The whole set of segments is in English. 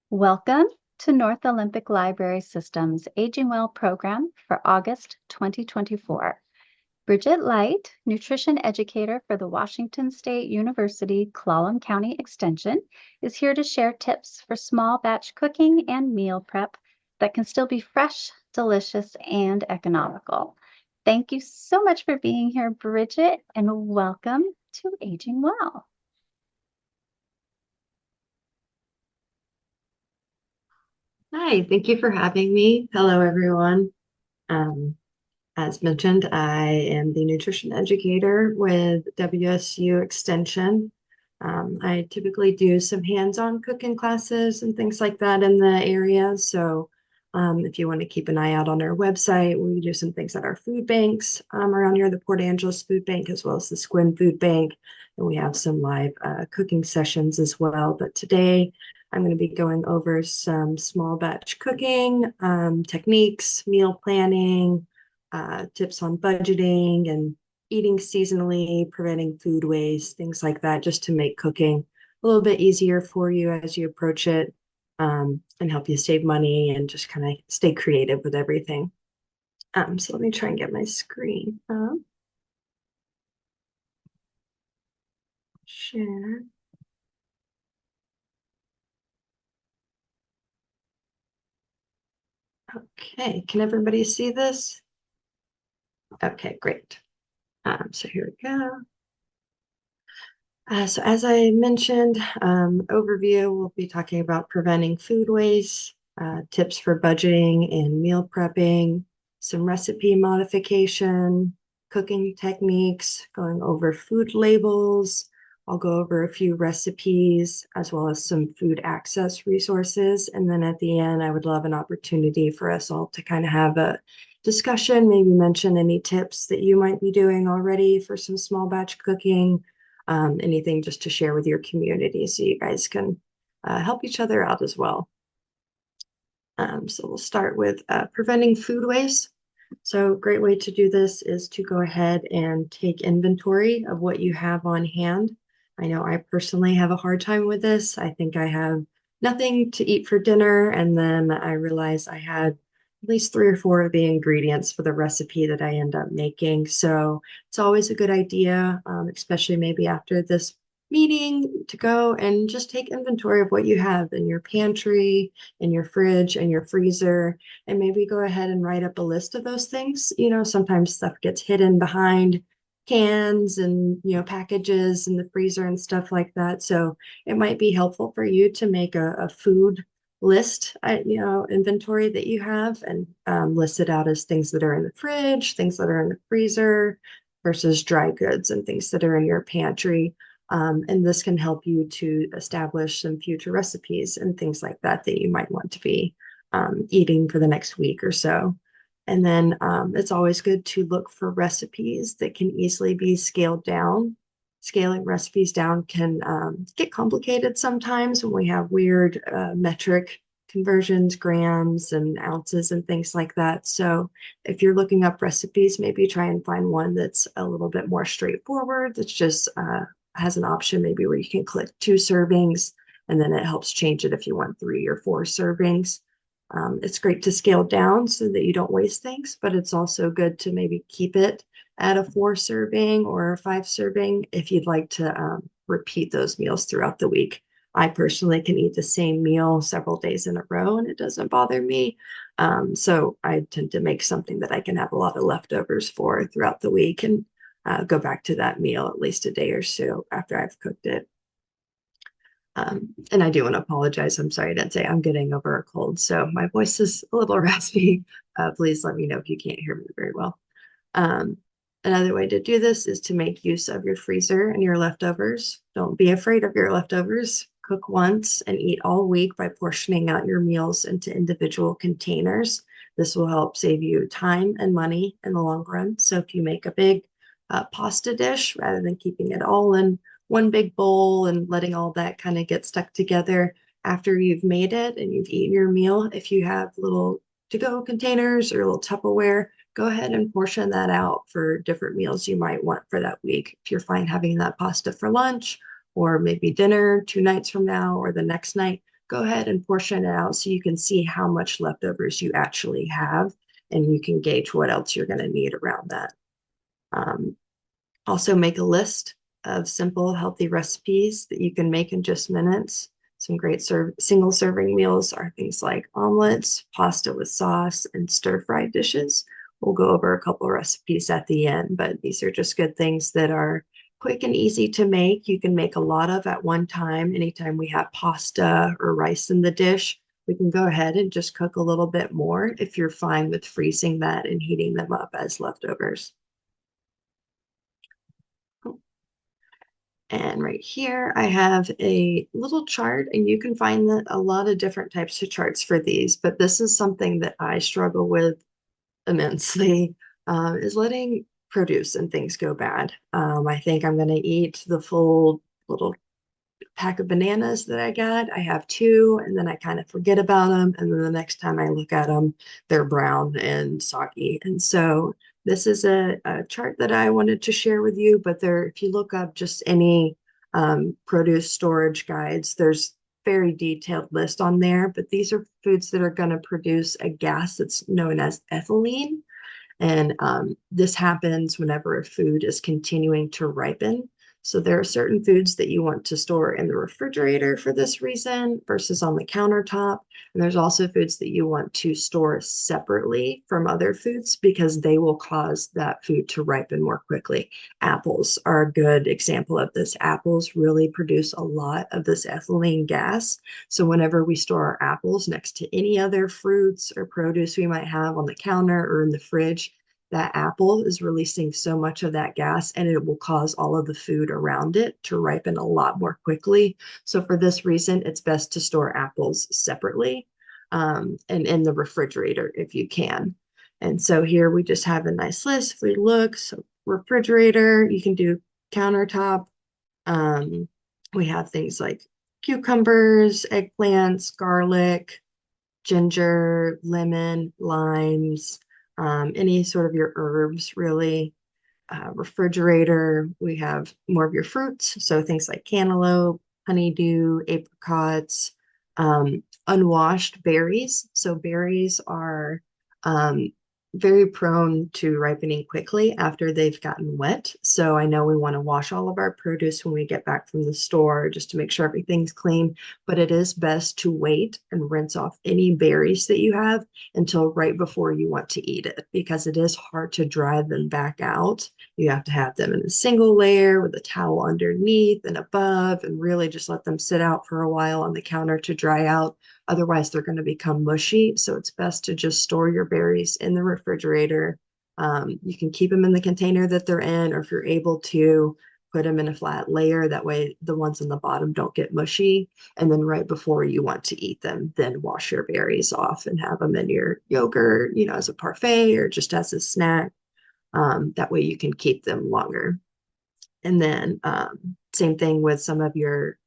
Welcome to North Olympic Library System's Aging Well program for August 2024. Bridget Light, nutrition educator for the Washington State University Clallam County Extension, is here to share tips for small batch cooking and meal prep that can still be fresh, delicious, and economical. Thank you so much for being here, Bridget, and welcome to Aging Well. Hi, thank you for having me. Hello, everyone. Um, as mentioned, I am the nutrition educator with WSU Extension. I typically do some hands-on cooking classes and things like that in the area. So if you want to keep an eye out on our website, we do some things at our food banks around here, the Port Angeles Food Bank, as well as the Squin Food Bank. And we have some live cooking sessions as well. But today, I'm going to be going over some small batch cooking techniques, meal planning, tips on budgeting and eating seasonally, preventing food waste, things like that, just to make cooking a little bit easier for you as you approach it, and help you save money and just kind of stay creative with everything. So let me try and get my screen up. Share. Okay, can everybody see this? Okay, great. So here we go. So as I mentioned, overview, we'll be talking about preventing food waste, tips for budgeting and meal prepping, some recipe modification, cooking techniques, going over food labels. I'll go over a few recipes as well as some food access resources. And then at the end, I would love an opportunity for us all to kind of have a discussion, maybe mention any tips that you might be doing already for some small batch cooking, anything just to share with your community so you guys can help each other out as well. So we'll start with preventing food waste. So a great way to do this is to go ahead and take inventory of what you have on hand. I know I personally have a hard time with this. I think I have nothing to eat for dinner, and then I realize I had at least 3 or 4 of the ingredients for the recipe that I end up making. So it's always a good idea, especially maybe after this meeting, to go and just take inventory of what you have in your pantry, in your fridge, and your freezer, and maybe go ahead and write up a list of those things. You know, sometimes stuff gets hidden behind cans and, packages in the freezer and stuff like that. So it might be helpful for you to make a food list, inventory that you have, and list it out as things that are in the fridge, things that are in the freezer versus dry goods and things that are in your pantry. And this can help you to establish some future recipes and things like that that you might want to be eating for the next week or so. And then it's always good to look for recipes that can easily be scaled down. Scaling recipes down can get complicated sometimes when we have weird metric conversions, grams and ounces and things like that. So if you're looking up recipes, maybe try and find one that's a little bit more straightforward, that's just has an option maybe where you can click 2 servings, and then it helps change it if you want 3 or 4 servings. It's great to scale down so that you don't waste things, but it's also good to maybe keep it at a 4 serving or a 5 serving if you'd like to repeat those meals throughout the week. I personally can eat the same meal several days in a row and it doesn't bother me. So I tend to make something that I can have a lot of leftovers for throughout the week and go back to that meal at least a day or so after I've cooked it. And I do want to apologize. I'm sorry I didn't say I'm getting over a cold, so my voice is a little raspy. Please let me know if you can't hear me very well. Um, Another way to do this is to make use of your freezer and your leftovers. Don't be afraid of your leftovers. Cook once and eat all week by portioning out your meals into individual containers. This will help save you time and money in the long run. So if you make a big pasta dish, rather than keeping it all in one big bowl and letting all that kind of get stuck together after you've made it and you've eaten your meal, if you have little to-go containers or a little Tupperware, go ahead and portion that out for different meals you might want for that week. If you're fine having that pasta for lunch or maybe dinner 2 nights from now or the next night, go ahead and portion it out so you can see how much leftovers you actually have, and you can gauge what else you're going to need around that. Um, Also make a list of simple, healthy recipes that you can make in just minutes. Some great single serving meals are things like omelets, pasta with sauce, and stir-fried dishes. We'll go over a couple recipes at the end, but these are just good things that are quick and easy to make. You can make a lot of at one time. Anytime we have pasta or rice in the dish, we can go ahead and just cook a little bit more if you're fine with freezing that and heating them up as leftovers. And right here, I have a little chart, and you can find that a lot of different types of charts for these, but this is something that I struggle with immensely, is letting produce and things go bad. I think I'm going to eat the full little pack of bananas that I got. I have two, and then I kind of forget about them. And then the next time I look at them, they're brown and soggy. And so this is a chart that I wanted to share with you, but there, if you look up just any produce storage guides, there's very detailed list on there, but these are foods that are going to produce a gas that's known as ethylene. And this happens whenever a food is continuing to ripen. So there are certain foods that you want to store in the refrigerator for this reason versus on the countertop. And there's also foods that you want to store separately from other foods because they will cause that food to ripen more quickly. Apples are a good example of this. Apples really produce a lot of this ethylene gas. So whenever we store our apples next to any other fruits or produce we might have on the counter or in the fridge, that apple is releasing so much of that gas, and it will cause all of the food around it to ripen a lot more quickly. So for this reason, it's best to store apples separately, and in the refrigerator if you can. And so here we just have a nice list. If we look, so refrigerator, you can do countertop. Um, we have things like cucumbers, eggplants, garlic, ginger, lemon, limes, any sort of your herbs, really. Refrigerator, we have more of your fruits, so things like cantaloupe, honeydew, apricots, unwashed berries. So berries are um, very prone to ripening quickly after they've gotten wet. So I know we want to wash all of our produce when we get back from the store just to make sure everything's clean, but it is best to wait and rinse off any berries that you have until right before you want to eat it, because it is hard to dry them back out. You have to have them in a single layer with a towel underneath and above, and really just let them sit out for a while on the counter to dry out. Otherwise, they're going to become mushy. So it's best to just store your berries in the refrigerator. You can keep them in the container that they're in, or if you're able to, put them in a flat layer. That way, the ones on the bottom don't get mushy. And then right before you want to eat them, then wash your berries off and have them in your yogurt, as a parfait or just as a snack. That way you can keep them longer. And then same thing with some of your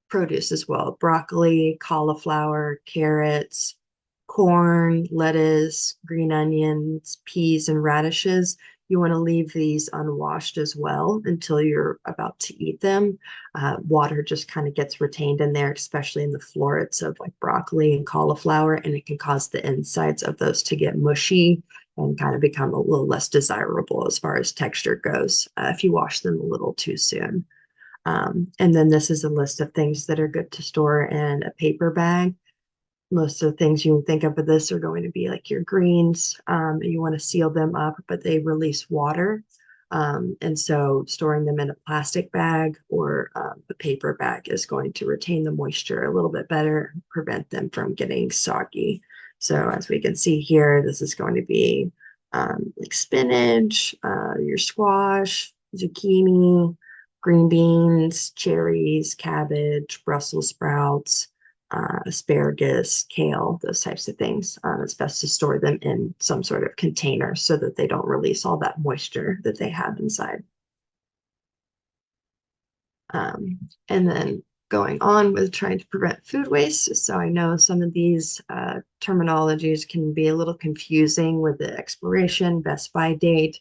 produce as well: broccoli, cauliflower, carrots, corn, lettuce, green onions, peas, and radishes. You want to leave these unwashed as well until you're about to eat them. Water just kind of gets retained in there, especially in the florets of like broccoli and cauliflower, and it can cause the insides of those to get mushy and kind of become a little less desirable as far as texture goes if you wash them a little too soon. And then this is a list of things that are good to store in a paper bag. Most of the things you can think of with this are going to be like your greens. You want to seal them up, but they release water. And so storing them in a plastic bag or a paper bag is going to retain the moisture a little bit better, prevent them from getting soggy. So as we can see here, this is going to be like spinach, your squash, zucchini, green beans, cherries, cabbage, Brussels sprouts, asparagus, kale, those types of things. It's best to store them in some sort of container so that they don't release all that moisture that they have inside. And then going on with trying to prevent food waste. So I know some of these terminologies can be a little confusing with the expiration, best by date.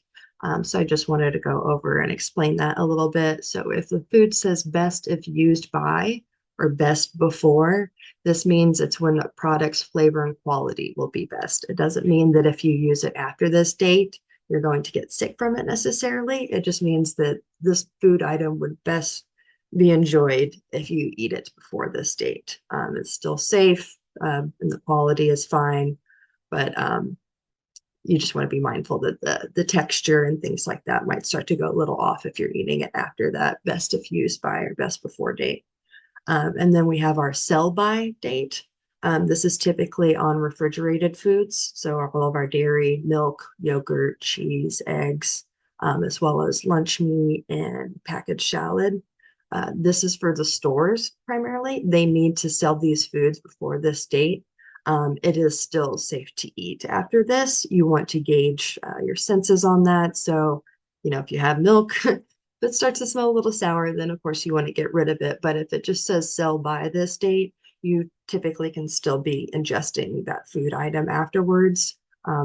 So I just wanted to go over and explain that a little bit. So if the food says best if used by or best before, This means it's when the product's flavor and quality will be best. It doesn't mean that if you use it after this date, you're going to get sick from it necessarily. It just means that this food item would best be enjoyed if you eat it before this date. It's still safe, and the quality is fine, but you just want to be mindful that the texture and things like that might start to go a little off if you're eating it after that best if used by or best before date. And then we have our sell by date. This is typically on refrigerated foods. So all of our dairy, milk, yogurt, cheese, eggs, as well as lunch meat and packaged salad. This is for the stores primarily. They need to sell these foods before this date. It is still safe to eat after this. You want to gauge your senses on that. So, if you have milk, if it starts to smell a little sour, then of course you want to get rid of it. But if it just says sell by this date, you typically can still be ingesting that food item afterwards.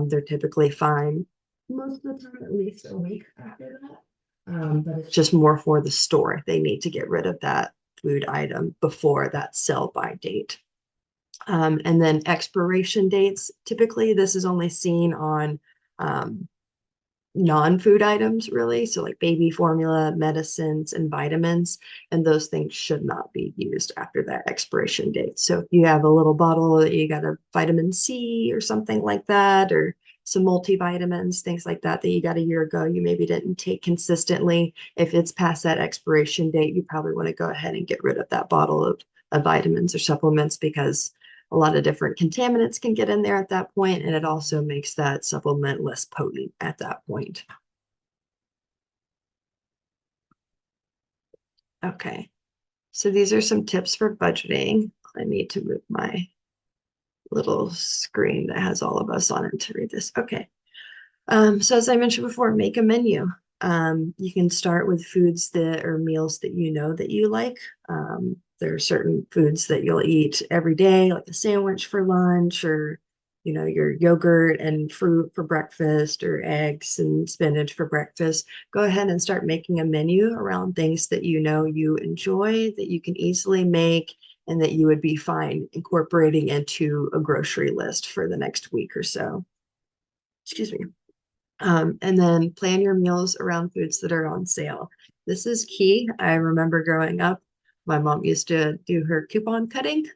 They're typically fine most of the time, at least a week after that. But it's just more for the store. They need to get rid of that food item before that sell by date. And then expiration dates. Typically, this is only seen on non-food items, really. So like baby formula, medicines, and vitamins. And those things should not be used after that expiration date. So if you have a little bottle that you got a vitamin C or something like that, or some multivitamins, things like that you got a year ago, you maybe didn't take consistently. If it's past that expiration date, you probably want to go ahead and get rid of that bottle of vitamins or supplements, because a lot of different contaminants can get in there at that point, and it also makes that supplement less potent at that point. Okay, so these are some tips for budgeting. I need to move my little screen that has all of us on it to read this. Okay. So as I mentioned before, make a menu. You can start with foods that or meals that you know that you like. There are certain foods that you'll eat every day, like a sandwich for lunch, or your yogurt and fruit for breakfast, or eggs and spinach for breakfast. Go ahead and start making a menu around things that you know you enjoy, that you can easily make, and that you would be fine incorporating into a grocery list for the next week or so. Excuse me. And then plan your meals around foods that are on sale. This is key. I remember growing up, my mom used to do her coupon cutting,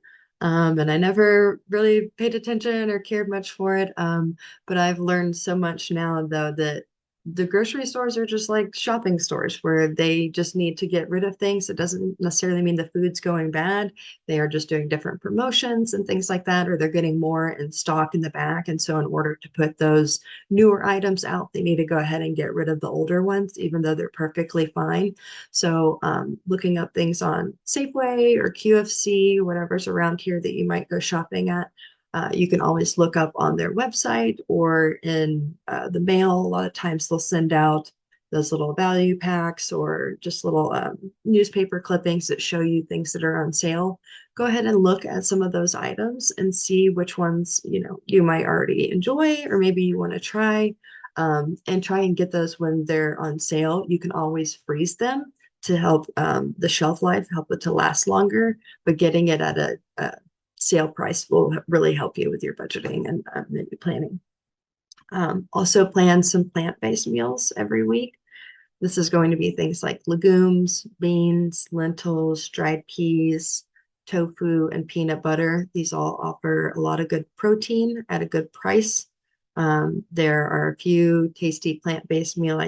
and I never really paid attention or cared much for it. But I've learned so much now, though, that the grocery stores are just like shopping stores where they just need to get rid of things. It doesn't necessarily mean the food's going bad. They are just doing different promotions and things like that, or they're getting more in stock in the back. And so in order to put those newer items out, they need to go ahead and get rid of the older ones, even though they're perfectly fine. So looking up things on Safeway or QFC, whatever's around here that you might go shopping at, you can always look up on their website or in the mail. A lot of times they'll send out those little value packs or just little newspaper clippings that show you things that are on sale. Go ahead and look at some of those items and see which ones you might already enjoy, or maybe you want to try, and try and get those when they're on sale. You can always freeze them to help the shelf life, help it to last longer, but getting it at a sale price will really help you with your budgeting and menu planning. Also plan some plant-based meals every week. This is going to be things like legumes, beans, lentils, dried peas, tofu, and peanut butter. These all offer a lot of good protein at a good price. There are a few tasty plant-based meal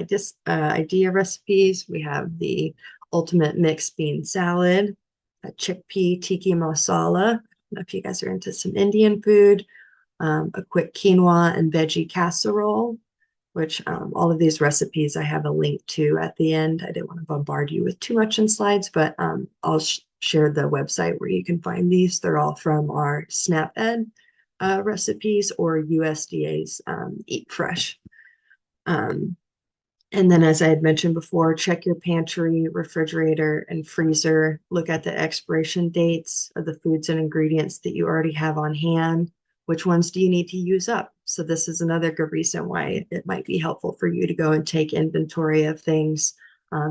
idea recipes. We have the ultimate mixed bean salad, a chickpea tikka masala. I don't know if you guys are into some Indian food, a quick quinoa and veggie casserole, which all of these recipes I have a link to at the end. I didn't want to bombard you with too much in slides, but I'll share the website where you can find these. They're all from our SNAP-Ed recipes or USDA's Eat Fresh. And then, as I had mentioned before, check your pantry, refrigerator, and freezer. Look at the expiration dates of the foods and ingredients that you already have on hand. Which ones do you need to use up? So this is another good reason why it might be helpful for you to go and take inventory of things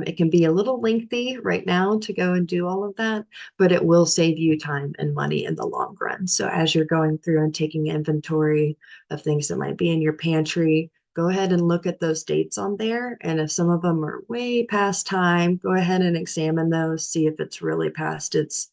It can be a little lengthy right now to go and do all of that, but it will save you time and money in the long run. So as you're going through and taking inventory of things that might be in your pantry, go ahead and look at those dates on there. And if some of them are way past time, go ahead and examine those, see if it's really past its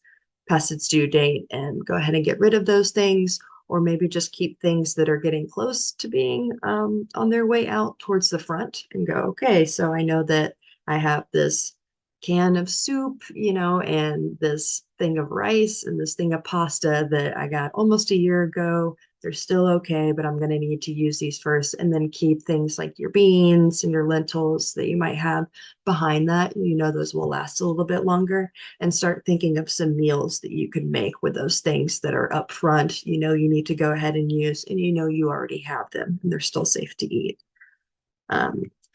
due date, and go ahead and get rid of those things, or maybe just keep things that are getting close to being on their way out towards the front and go, okay, so I know that I have this can of soup, and this thing of rice and this thing of pasta that I got almost a year ago. They're still okay, but I'm going to need to use these first, and then keep things like your beans and your lentils that you might have behind that. Those will last a little bit longer, and start thinking of some meals that you can make with those things that are up front. You need to go ahead and use, and you already have them and they're still safe to eat.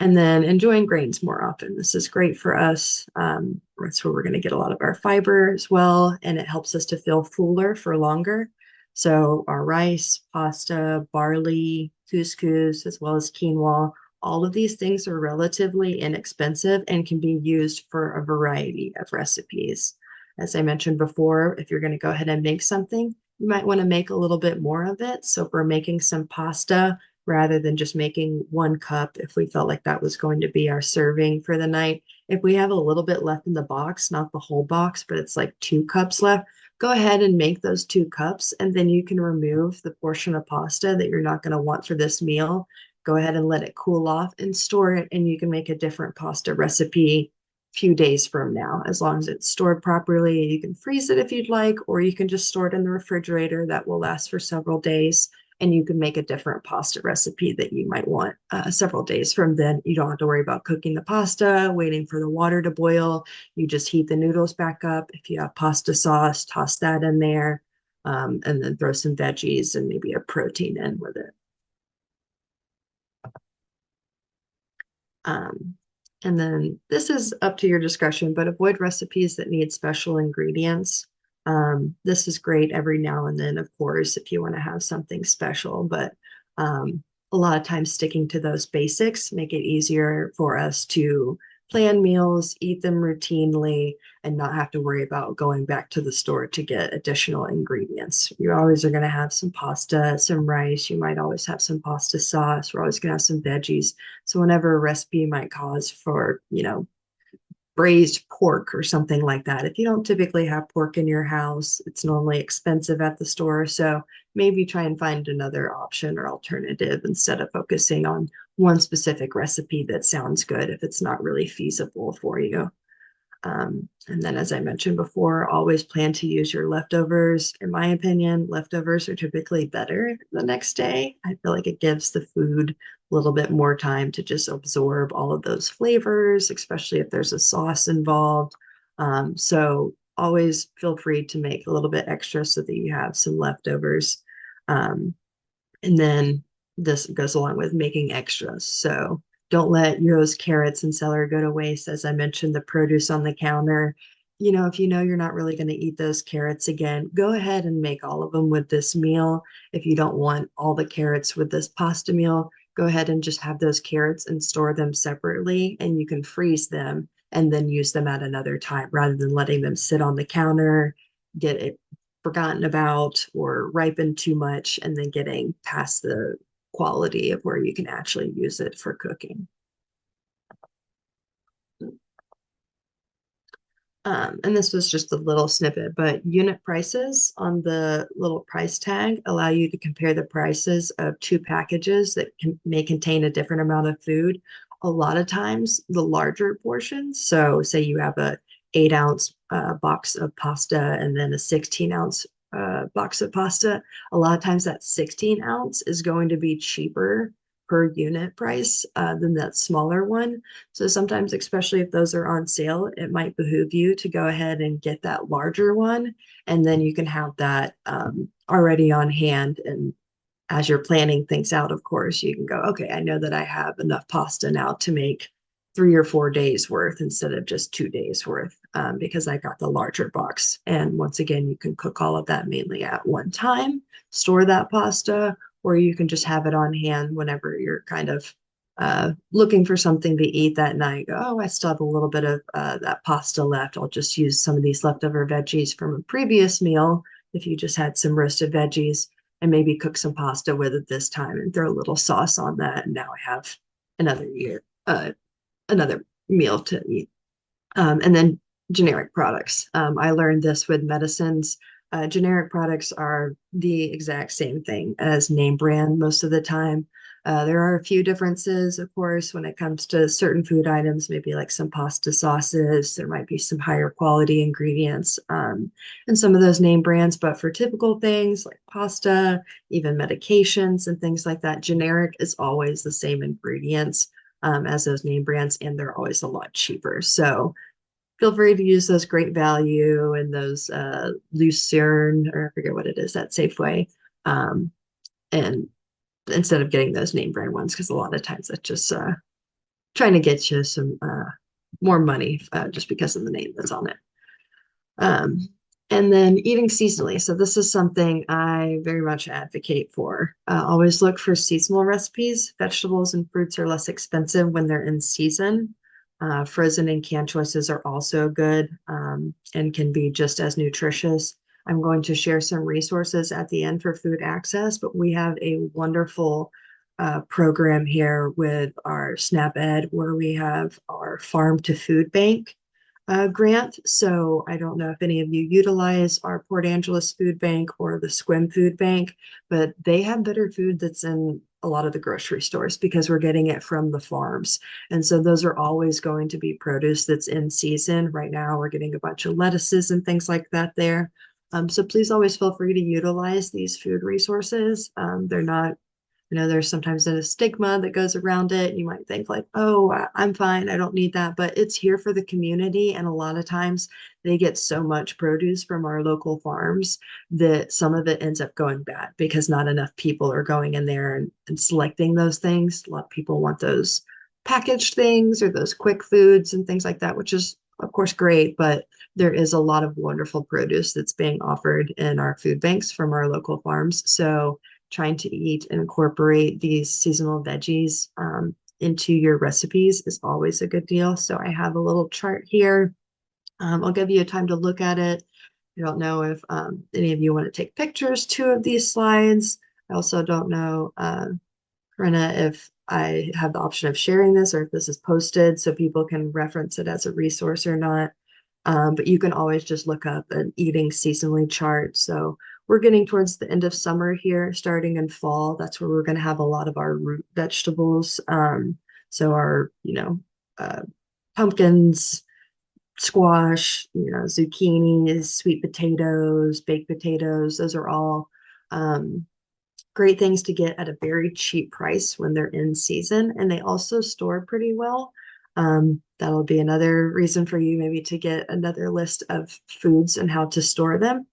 And then enjoying grains more often. This is great for us. That's where we're going to get a lot of our fiber as well, and it helps us to feel fuller for longer. So our rice, pasta, barley, couscous, as well as quinoa, all of these things are relatively inexpensive and can be used for a variety of recipes. As I mentioned before, if you're going to go ahead and make something, you might want to make a little bit more of it. So if we're making some pasta, rather than just making 1 cup, if we felt like that was going to be our serving for the night, if we have a little bit left in the box, not the whole box, but it's like 2 cups left, go ahead and make those 2 cups, and then you can remove the portion of pasta that you're not going to want for this meal. Go ahead and let it cool off and store it, and you can make a different pasta recipe a few days from now. As long as it's stored properly, you can freeze it if you'd like, or you can just store it in the refrigerator. That will last for several days, and you can make a different pasta recipe that you might want several days from then. You don't have to worry about cooking the pasta, waiting for the water to boil. You just heat the noodles back up. If you have pasta sauce, toss that in there, and then throw some veggies and maybe a protein in with it. Um, and then this is up to your discretion, but avoid recipes that need special ingredients. This is great every now and then, of course, if you want to have something special, but a lot of times sticking to those basics make it easier for us to plan meals, eat them routinely, and not have to worry about going back to the store to get additional ingredients. You always are going to have some pasta, some rice. You might always have some pasta sauce. We're always going to have some veggies. So whenever a recipe might cause for, braised pork or something like that. If you don't typically have pork in your house, it's normally expensive at the store. So maybe try and find another option or alternative instead of focusing on one specific recipe that sounds good if it's not really feasible for you. And then, as I mentioned before, always plan to use your leftovers. In my opinion, leftovers are typically better the next day. I feel like it gives the food a little bit more time to just absorb all of those flavors, especially if there's a sauce involved. So always feel free to make a little bit extra so that you have some leftovers. And then this goes along with making extras. So don't let those carrots and celery go to waste. As I mentioned, the produce on the counter, if you know you're not really going to eat those carrots again, go ahead and make all of them with this meal. If you don't want all the carrots with this pasta meal, go ahead and just have those carrots and store them separately, and you can freeze them and then use them at another time rather than letting them sit on the counter, get it forgotten about or ripen too much, and then getting past the quality of where you can actually use it for cooking. And this was just a little snippet, but unit prices on the little price tag allow you to compare the prices of 2 packages that may contain a different amount of food. A lot of times, the larger portions, so say you have a 8-ounce box of pasta and then a 16-ounce box of pasta, a lot of times that 16-ounce is going to be cheaper per unit price than that smaller one. So sometimes, especially if those are on sale, it might behoove you to go ahead and get that larger one, and then you can have that already on hand. And as you're planning things out, of course, you can go, okay, I know that I have enough pasta now to make 3 or 4 days worth instead of just 2 days worth, because I got the larger box. And once again, you can cook all of that mainly at one time, store that pasta, or you can just have it on hand whenever you're kind of looking for something to eat that night, go, oh, I still have a little bit of that pasta left. I'll just use some of these leftover veggies from a previous meal. If you just had some roasted veggies and maybe cook some pasta with it this time and throw a little sauce on that. And now I have another meal to eat. And then generic products. I learned this with medicines. Generic products are the exact same thing as name brand most of the time. There are a few differences, of course, when it comes to certain food items, maybe like some pasta sauces. There might be some higher quality ingredients in some of those name brands. But for typical things like pasta, even medications and things like that, generic is always the same ingredients as those name brands, and they're always a lot cheaper. So feel free to use those Great Value and those Lucerne, or I forget what it is, that Safeway. And instead of getting those name brand ones, because a lot of times that's just trying to get you some more money just because of the name that's on it. And then eating seasonally. So this is something I very much advocate for. Always look for seasonal recipes. Vegetables and fruits are less expensive when they're in season. Frozen and canned choices are also good and can be just as nutritious. I'm going to share some resources at the end for food access, but we have a wonderful program here with our SNAP Ed where we have our Farm to Food Bank grant. So I don't know if any of you utilize our Port Angeles Food Bank or the Squim Food Bank, but they have better food that's in a lot of the grocery stores because we're getting it from the farms. And so those are always going to be produce that's in season. Right now, we're getting a bunch of lettuces and things like that there. So please always feel free to utilize these food resources. They're not, there's sometimes a stigma that goes around it. You might think like, oh, I'm fine, I don't need that, but it's here for the community. And a lot of times they get so much produce from our local farms that some of it ends up going bad because not enough people are going in there and selecting those things. A lot of people want those packaged things or those quick foods and things like that, which is of course great, but there is a lot of wonderful produce that's being offered in our food banks from our local farms. So trying to eat and incorporate these seasonal veggies into your recipes is always a good deal. So I have a little chart here. I'll give you a time to look at it. I don't know if any of you want to take pictures too of these slides. I also don't know, Corinna, if I have the option of sharing this or if this is posted so people can reference it as a resource or not. But you can always just look up an eating seasonally chart. So we're getting towards the end of summer here, starting in fall. That's where we're going to have a lot of our root vegetables. So our, pumpkins, squash, zucchinis, sweet potatoes, baked potatoes. Those are all great things to get at a very cheap price when they're in season. And they also store pretty well. That'll be another reason for you maybe to get another list of foods and how to store them.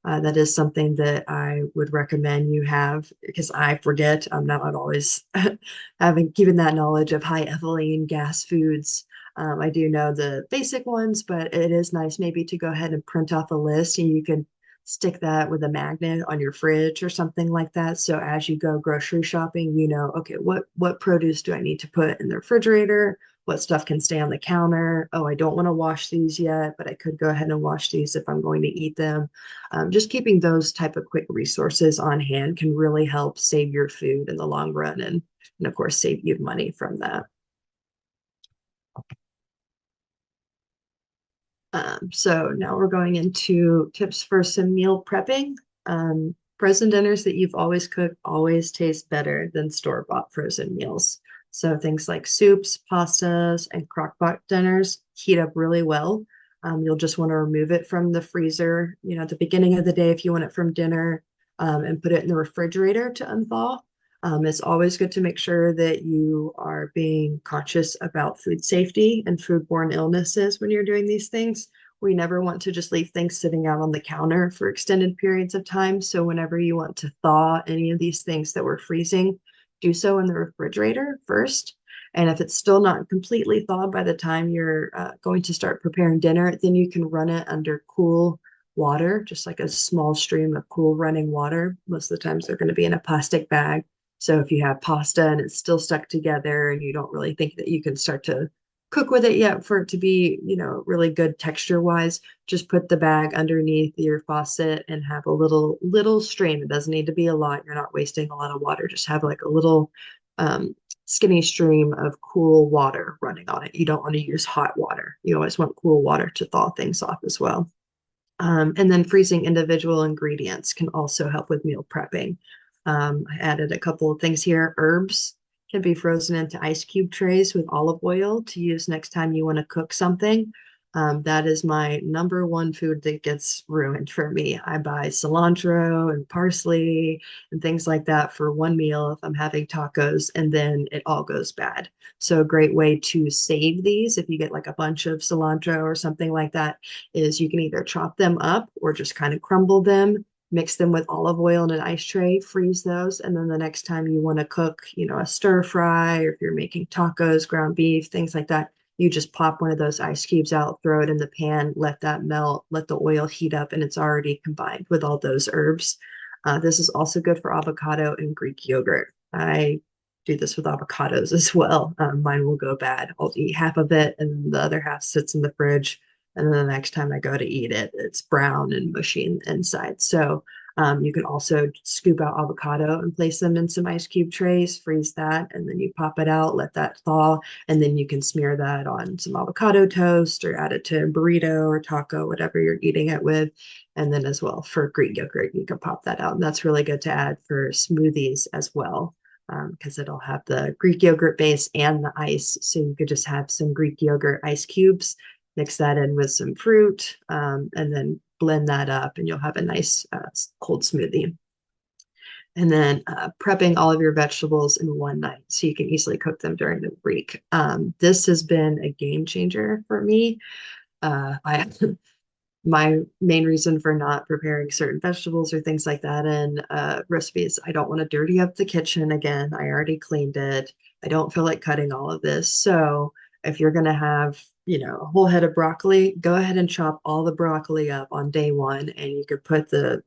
That is something that I would recommend you have because I forget. I'm not always keeping that knowledge of high ethylene gas foods. I do know the basic ones, but it is nice maybe to go ahead and print off a list and you can stick that with a magnet on your fridge or something like that. So as you go grocery shopping, okay, what produce do I need to put in the refrigerator? What stuff can stay on the counter? Oh, I don't want to wash these yet, but I could go ahead and wash these if I'm going to eat them. Just keeping those type of quick resources on hand can really help save your food in the long run and of course, save you money from that. So now we're going into tips for some meal prepping. Frozen dinners that you've always cooked always taste better than store-bought frozen meals. So things like soups, pastas, and crock-pot dinners heat up really well. You'll just want to remove it from the freezer, at the beginning of the day if you want it from dinner, and put it in the refrigerator to unthaw. It's always good to make sure that you are being conscious about food safety and foodborne illnesses when you're doing these things. We never want to just leave things sitting out on the counter for extended periods of time. So whenever you want to thaw any of these things that we're freezing, do so in the refrigerator first. And if it's still not completely thawed by the time you're going to start preparing dinner, then you can run it under cool water, just like a small stream of cool running water. Most of the times they're going to be in a plastic bag. So if you have pasta and it's still stuck together and you don't really think that you can start to cook with it yet for it to be, really good texture wise, just put the bag underneath your faucet and have a little stream. It doesn't need to be a lot. You're not wasting a lot of water. Just have like a little um, skinny stream of cool water running on it. You don't want to use hot water. You always want cool water to thaw things off as well. And then freezing individual ingredients can also help with meal prepping. I added a couple of things here. Herbs can be frozen into ice cube trays with olive oil to use next time you want to cook something. That is my number one food that gets ruined for me. I buy cilantro and parsley and things like that for one meal if I'm having tacos, and then it all goes bad. So a great way to save these, if you get like a bunch of cilantro or something like that, is you can either chop them up or just kind of crumble them, mix them with olive oil in an ice tray, freeze those, and then the next time you want to cook, a stir fry, or if you're making tacos, ground beef, things like that, you just pop one of those ice cubes out, throw it in the pan, let that melt, let the oil heat up, and it's already combined with all those herbs. This is also good for avocado and Greek yogurt. I do this with avocados as well. Mine will go bad. I'll eat half of it, and the other half sits in the fridge. And then the next time I go to eat it, it's brown and mushy inside. So you can also scoop out avocado and place them in some ice cube trays, freeze that, and then you pop it out, let that thaw, and then you can smear that on some avocado toast or add it to a burrito or taco, whatever you're eating it with. And then as well for Greek yogurt, you can pop that out. And that's really good to add for smoothies as well, because it'll have the Greek yogurt base and the ice. So you could just have some Greek yogurt ice cubes, mix that in with some fruit, and then blend that up, and you'll have a nice cold smoothie. And then prepping all of your vegetables in one night so you can easily cook them during the week. This has been a game changer for me. I my main reason for not preparing certain vegetables or things like that in recipes, I don't want to dirty up the kitchen again. I already cleaned it. I don't feel like cutting all of this. So if you're going to have, a whole head of broccoli, go ahead and chop all the broccoli up on day one, and you could put the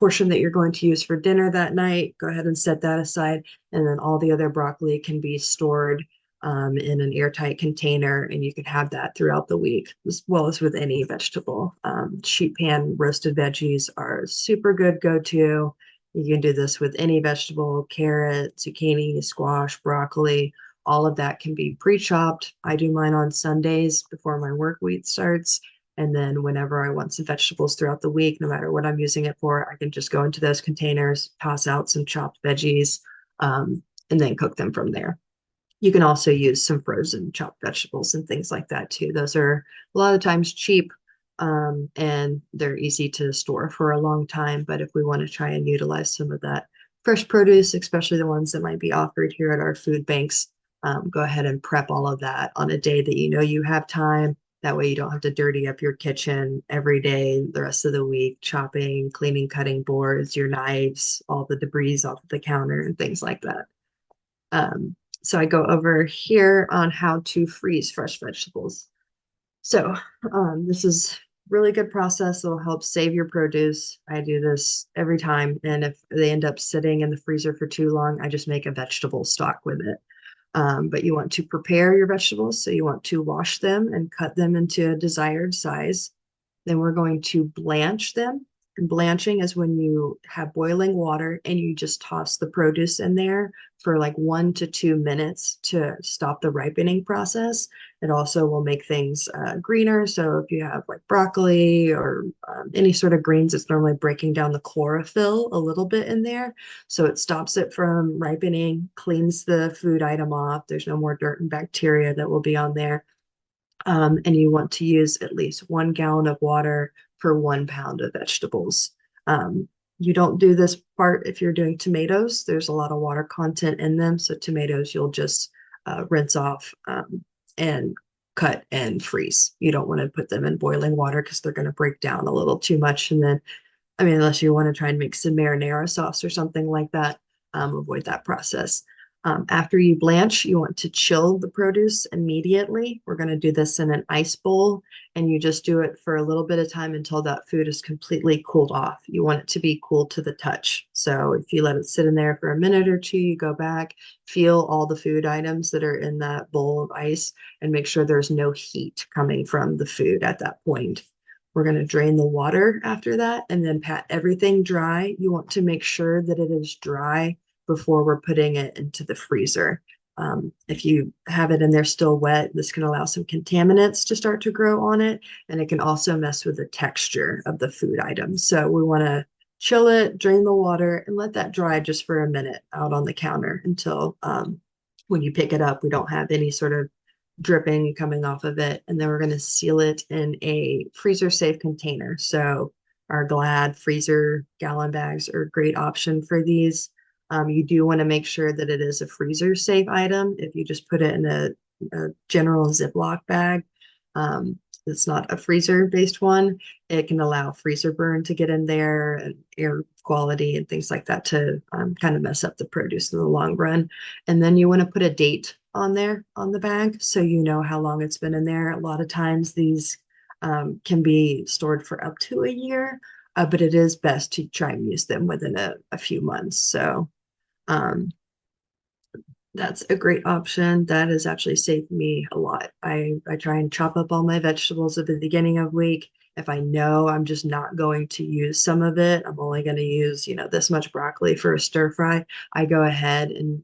portion that you're going to use for dinner that night, go ahead and set that aside. And then all the other broccoli can be stored in an airtight container, and you can have that throughout the week, as well as with any vegetable. Sheet pan roasted veggies are super good go-to. You can do this with any vegetable: carrot, zucchini, squash, broccoli. All of that can be pre-chopped. I do mine on Sundays before my work week starts. And then whenever I want some vegetables throughout the week, no matter what I'm using it for, I can just go into those containers, toss out some chopped veggies, and then cook them from there. You can also use some frozen chopped vegetables and things like that too. Those are a lot of times cheap, and they're easy to store for a long time. But if we want to try and utilize some of that fresh produce, especially the ones that might be offered here at our food banks, go ahead and prep all of that on a day that you have time. That way you don't have to dirty up your kitchen every day, the rest of the week, chopping, cleaning, cutting boards, your knives, all the debris off of the counter and things like that. So I go over here on how to freeze fresh vegetables. So this is really good process that will help save your produce. I do this every time, and if they end up sitting in the freezer for too long, I just make a vegetable stock with it. But you want to prepare your vegetables. So you want to wash them and cut them into a desired size. Then we're going to blanch them. And blanching is when you have boiling water and you just toss the produce in there for like 1 to 2 minutes to stop the ripening process. It also will make things greener. So if you have like broccoli or any sort of greens, it's normally breaking down the chlorophyll a little bit in there. So it stops it from ripening, cleans the food item off. There's no more dirt and bacteria that will be on there. And you want to use at least 1 gallon of water per 1 pound of vegetables. You don't do this part if you're doing tomatoes. There's a lot of water content in them. So tomatoes, you'll just rinse off and cut and freeze. You don't want to put them in boiling water because they're going to break down a little too much. And then, I mean, unless you want to try and make some marinara sauce or something like that, avoid that process. After you blanch, you want to chill the produce immediately. We're going to do this in an ice bowl, and you just do it for a little bit of time until that food is completely cooled off. You want it to be cool to the touch. So if you let it sit in there for a minute or two, you go back, feel all the food items that are in that bowl of ice, and make sure there's no heat coming from the food at that point. We're going to drain the water after that and then pat everything dry. You want to make sure that it is dry before we're putting it into the freezer. If you have it in there still wet, this can allow some contaminants to start to grow on it, and it can also mess with the texture of the food item. So we want to chill it, drain the water, and let that dry just for a minute out on the counter until when you pick it up, we don't have any sort of dripping coming off of it. And then we're going to seal it in a freezer safe container. So our Glad freezer gallon bags are a great option for these. You do want to make sure that it is a freezer safe item. If you just put it in a general Ziploc bag, it's not a freezer based one, it can allow freezer burn to get in there and air quality and things like that to kind of mess up the produce in the long run. And then you want to put a date on there on the bag so you know how long it's been in there. A lot of times these can be stored for up to a year, but it is best to try and use them within a few months. So um, that's a great option. That has actually saved me a lot. I try and chop up all my vegetables at the beginning of week. If I know I'm just not going to use some of it, I'm only going to use, this much broccoli for a stir fry, I go ahead and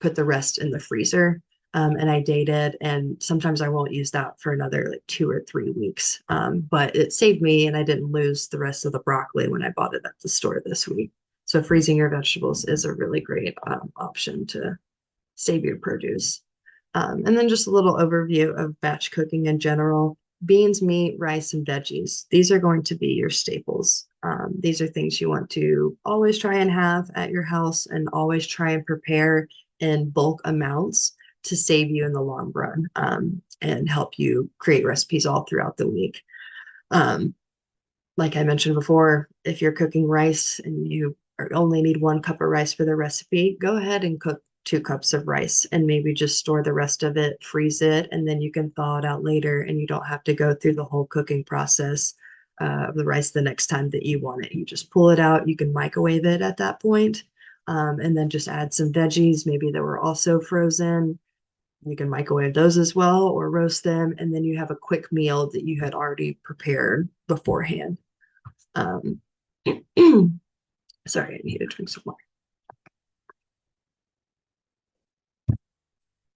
put the rest in the freezer. And I date it, and sometimes I won't use that for another like 2 or 3 weeks. But it saved me, and I didn't lose the rest of the broccoli when I bought it at the store this week. So freezing your vegetables is a really great option to save your produce. And then just a little overview of batch cooking in general. Beans, meat, rice, and veggies. These are going to be your staples. These are things you want to always try and have at your house and always try and prepare in bulk amounts to save you in the long run and help you create recipes all throughout the week. Like I mentioned before, if you're cooking rice and you only need 1 cup of rice for the recipe, go ahead and cook 2 cups of rice and maybe just store the rest of it, freeze it, and then you can thaw it out later and you don't have to go through the whole cooking process of the rice the next time that you want it. You just pull it out, you can microwave it at that point, and then just add some veggies, maybe that were also frozen. You can microwave those as well or roast them, and then you have a quick meal that you had already prepared beforehand. Sorry, I need to drink some water.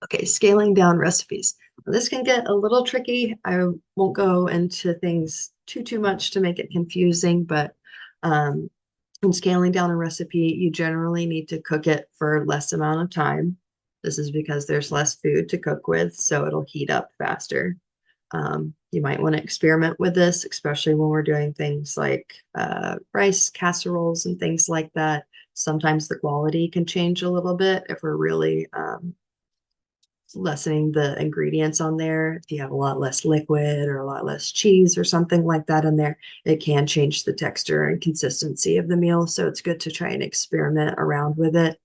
Okay, scaling down recipes. This can get a little tricky. I won't go into things too much to make it confusing, but when scaling down a recipe, you generally need to cook it for less amount of time. This is because there's less food to cook with, so it'll heat up faster. You might want to experiment with this, especially when we're doing things like rice casseroles and things like that. Sometimes the quality can change a little bit if we're really lessening the ingredients on there. If you have a lot less liquid or a lot less cheese or something like that in there, it can change the texture and consistency of the meal. So it's good to try and experiment around with it.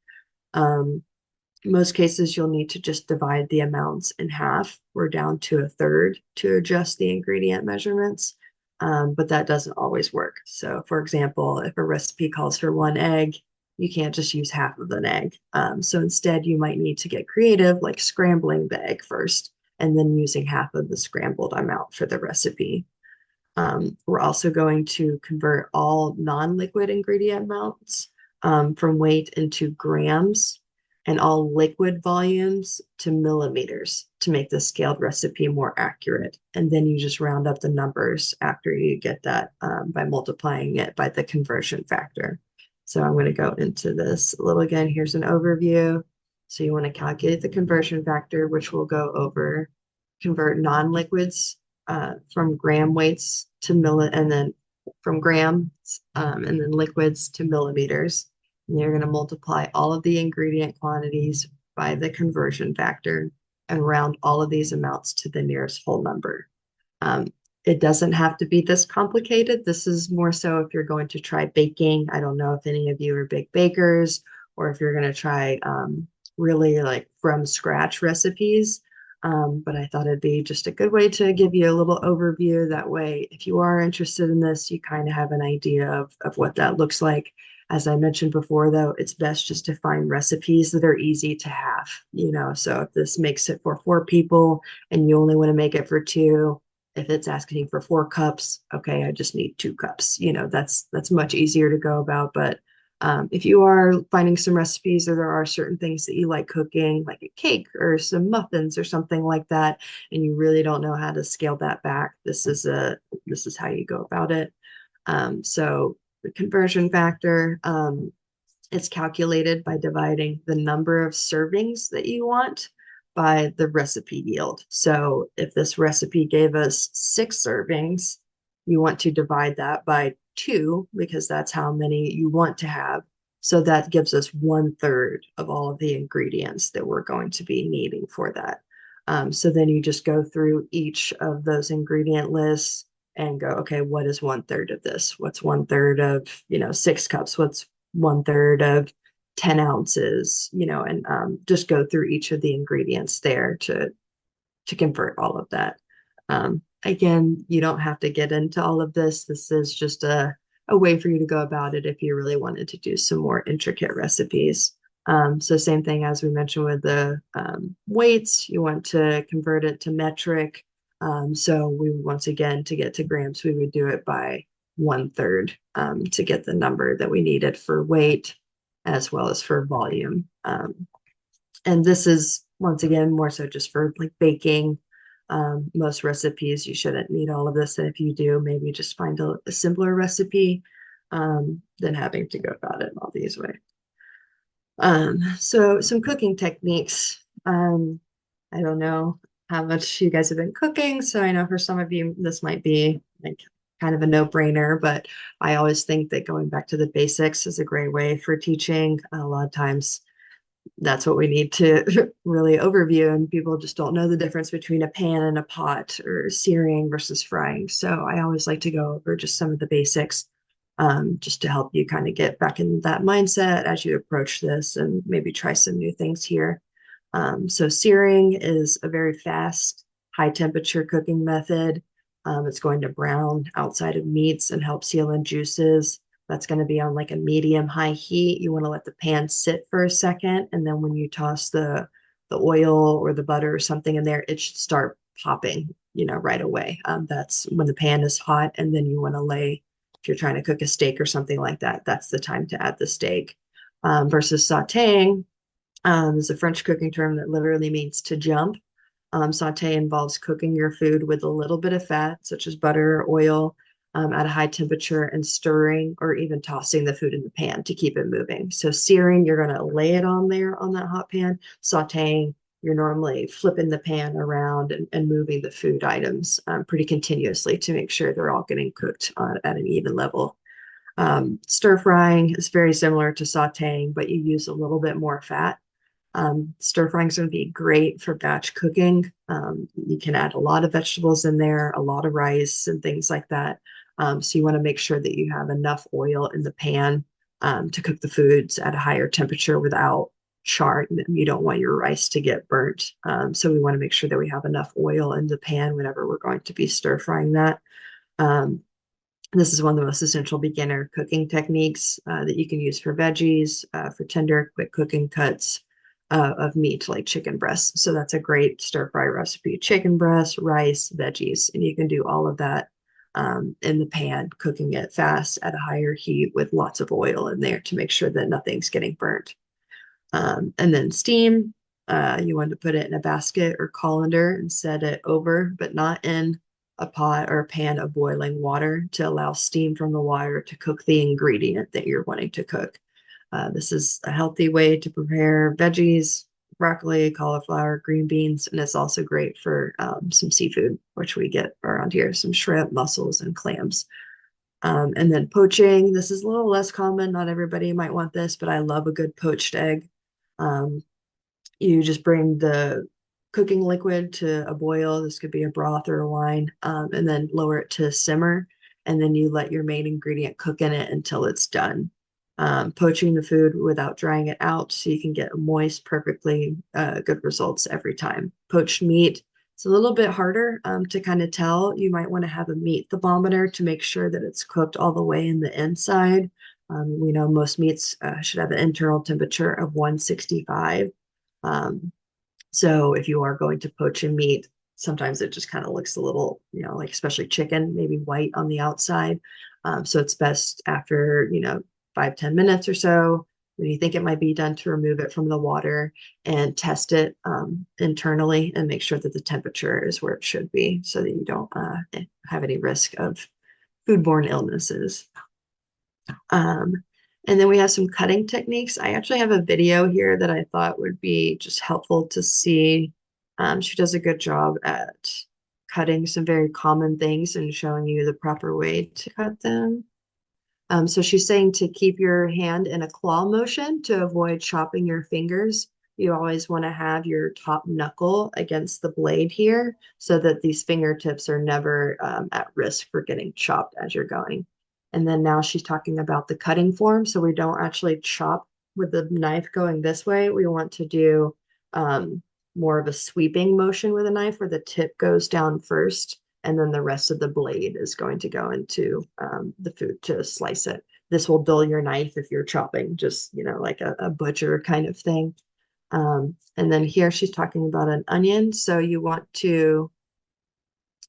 Most cases, you'll need to just divide the amounts in half or down to a third to adjust the ingredient measurements. But that doesn't always work. So for example, if a recipe calls for 1 egg, you can't just use half of an egg. So instead, you might need to get creative, like scrambling the egg first, and then using half of the scrambled amount for the recipe. We're also going to convert all non-liquid ingredient amounts from weight into grams and all liquid volumes to milliliters to make the scaled recipe more accurate. And then you just round up the numbers after you get that by multiplying it by the conversion factor. So I'm going to go into this a little again. Here's an overview. So you want to calculate the conversion factor, which will go over convert non-liquids from gram weights to and then from grams and then liquids to millimeters. And you're going to multiply all of the ingredient quantities by the conversion factor and round all of these amounts to the nearest whole number. It doesn't have to be this complicated. This is more so if you're going to try baking. I don't know if any of you are big bakers or if you're going to try really like from scratch recipes. But I thought it'd be just a good way to give you a little overview. That way, if you are interested in this, you kind of have an idea of what that looks like. As I mentioned before, though, it's best just to find recipes that are easy to have, you know. So if this makes it for 4 people and you only want to make it for two, if it's asking for 4 cups, okay, I just need 2 cups. You know, that's much easier to go about. But if you are finding some recipes or there are certain things that you like cooking, like a cake or some muffins or something like that, and you really don't know how to scale that back, this is how you go about it. So the conversion factor, it's calculated by dividing the number of servings that you want by the recipe yield. So if this recipe gave us 6 servings, you want to divide that by 2 because that's how many you want to have. So that gives us 1/3 of all of the ingredients that we're going to be needing for that. So then you just go through each of those ingredient lists and go, okay, what is 1/3 of this? What's 1/3 of, 6 cups? What's 1/3 of 10 ounces, and just go through each of the ingredients there to convert all of that. Again, you don't have to get into all of this. This is just a way for you to go about it if you really wanted to do some more intricate recipes. So same thing as we mentioned with the weights, you want to convert it to metric. So we once again, to get to grams, we would do it by 1/3 to get the number that we needed for weight as well as for volume. And this is once again more so just for like baking. Most recipes you shouldn't need all of this, and if you do, maybe just find a simpler recipe than having to go about it all these ways. So some cooking techniques. I don't know how much you guys have been cooking, so I know for some of you this might be like kind of a no-brainer, but I always think that going back to the basics is a great way for teaching. A lot of times that's what we need to really overview, and people just don't know the difference between a pan and a pot or searing versus frying. So I always like to go over just some of the basics, just to help you kind of get back in that mindset as you approach this and maybe try some new things here. So searing is a very fast, high temperature cooking method. It's going to brown outside of meats and help seal in juices. That's going to be on like a medium high heat. You want to let the pan sit for a second, and then when you toss the oil or the butter or something in there, it should start popping, right away. That's when the pan is hot, and then you want to lay, if you're trying to cook a steak or something like that, that's the time to add the steak. Versus sautéing, is a French cooking term that literally means to jump. Saute involves cooking your food with a little bit of fat, such as butter or oil, at a high temperature and stirring or even tossing the food in the pan to keep it moving. So searing, you're going to lay it on there on that hot pan. Sauteing, you're normally flipping the pan around and moving the food items pretty continuously to make sure they're all getting cooked at an even level. Stir frying is very similar to sauteing, but you use a little bit more fat. Stir frying is going to be great for batch cooking. You can add a lot of vegetables in there, a lot of rice and things like that. So you want to make sure that you have enough oil in the pan to cook the foods at a higher temperature without charring them. You don't want your rice to get burnt. So we want to make sure that we have enough oil in the pan whenever we're going to be stir frying that. This is one of the most essential beginner cooking techniques that you can use for veggies, for tender, quick cooking cuts of meat like chicken breasts. So that's a great stir fry recipe. Chicken breast, rice, veggies, and you can do all of that in the pan, cooking it fast at a higher heat with lots of oil in there to make sure that nothing's getting burnt. And then steam, you want to put it in a basket or colander and set it over, but not in a pot or a pan of boiling water, to allow steam from the water to cook the ingredient that you're wanting to cook. This is a healthy way to prepare veggies, broccoli, cauliflower, green beans, and it's also great for some seafood, which we get around here, some shrimp, mussels, and clams. And then poaching, this is a little less common. Not everybody might want this, but I love a good poached egg. You just bring the cooking liquid to a boil. This could be a broth or a wine, and then lower it to simmer. And then you let your main ingredient cook in it until it's done. poaching the food without drying it out so you can get moist, perfectly good results every time. Poached meat, it's a little bit harder to kind of tell. You might want to have a meat thermometer to make sure that it's cooked all the way in the inside. We know most meats should have an internal temperature of 165. Um, so if you are going to poach a meat, sometimes it just kind of looks a little, like especially chicken, maybe white on the outside. So it's best after, 5-10 minutes or so, when you think it might be done, to remove it from the water and test it internally and make sure that the temperature is where it should be so that you don't have any risk of foodborne illnesses. Um, and then we have some cutting techniques. I actually have a video here that I thought would be just helpful to see. She does a good job at cutting some very common things and showing you the proper way to cut them. So she's saying to keep your hand in a claw motion to avoid chopping your fingers. You always want to have your top knuckle against the blade here so that these fingertips are never at risk for getting chopped as you're going. And then now she's talking about the cutting form. So we don't actually chop with the knife going this way. We want to do more of a sweeping motion with a knife where the tip goes down first and then the rest of the blade is going to go into the food to slice it. This will dull your knife if you're chopping, just, like a butcher kind of thing. And then here she's talking about an onion. So you want to,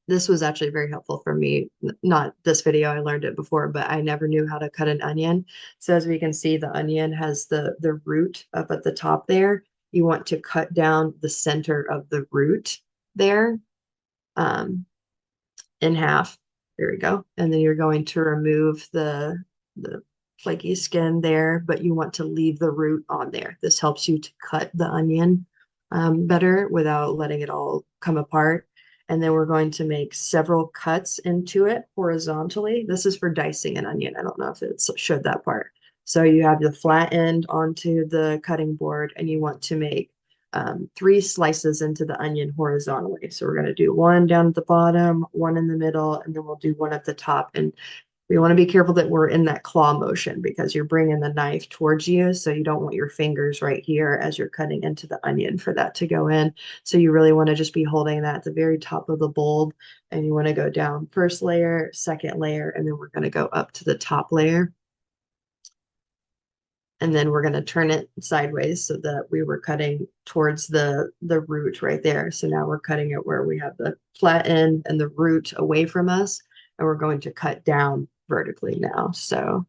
this was actually very helpful for me. Not this video, I learned it before, but I never knew how to cut an onion. So as we can see, the onion has the root up at the top there. You want to cut down the center of the root there. In half. There we go. And then you're going to remove the flaky skin there, but you want to leave the root on there. This helps you to cut the onion better without letting it all come apart. And then we're going to make several cuts into it horizontally. This is for dicing an onion. I don't know if it showed that part. So you have the flat end onto the cutting board and you want to make 3 slices into the onion horizontally. So we're going to do one down at the bottom, one in the middle, and then we'll do one at the top. And we want to be careful that we're in that claw motion because you're bringing the knife towards you. So you don't want your fingers right here as you're cutting into the onion for that to go in. So you really want to just be holding that at the very top of the bulb. And you want to go down first layer, second layer, and then we're going to go up to the top layer. And then we're going to turn it sideways so that we were cutting towards the root right there. So now we're cutting it where we have the flat end and the root away from us, and we're going to cut down vertically now. So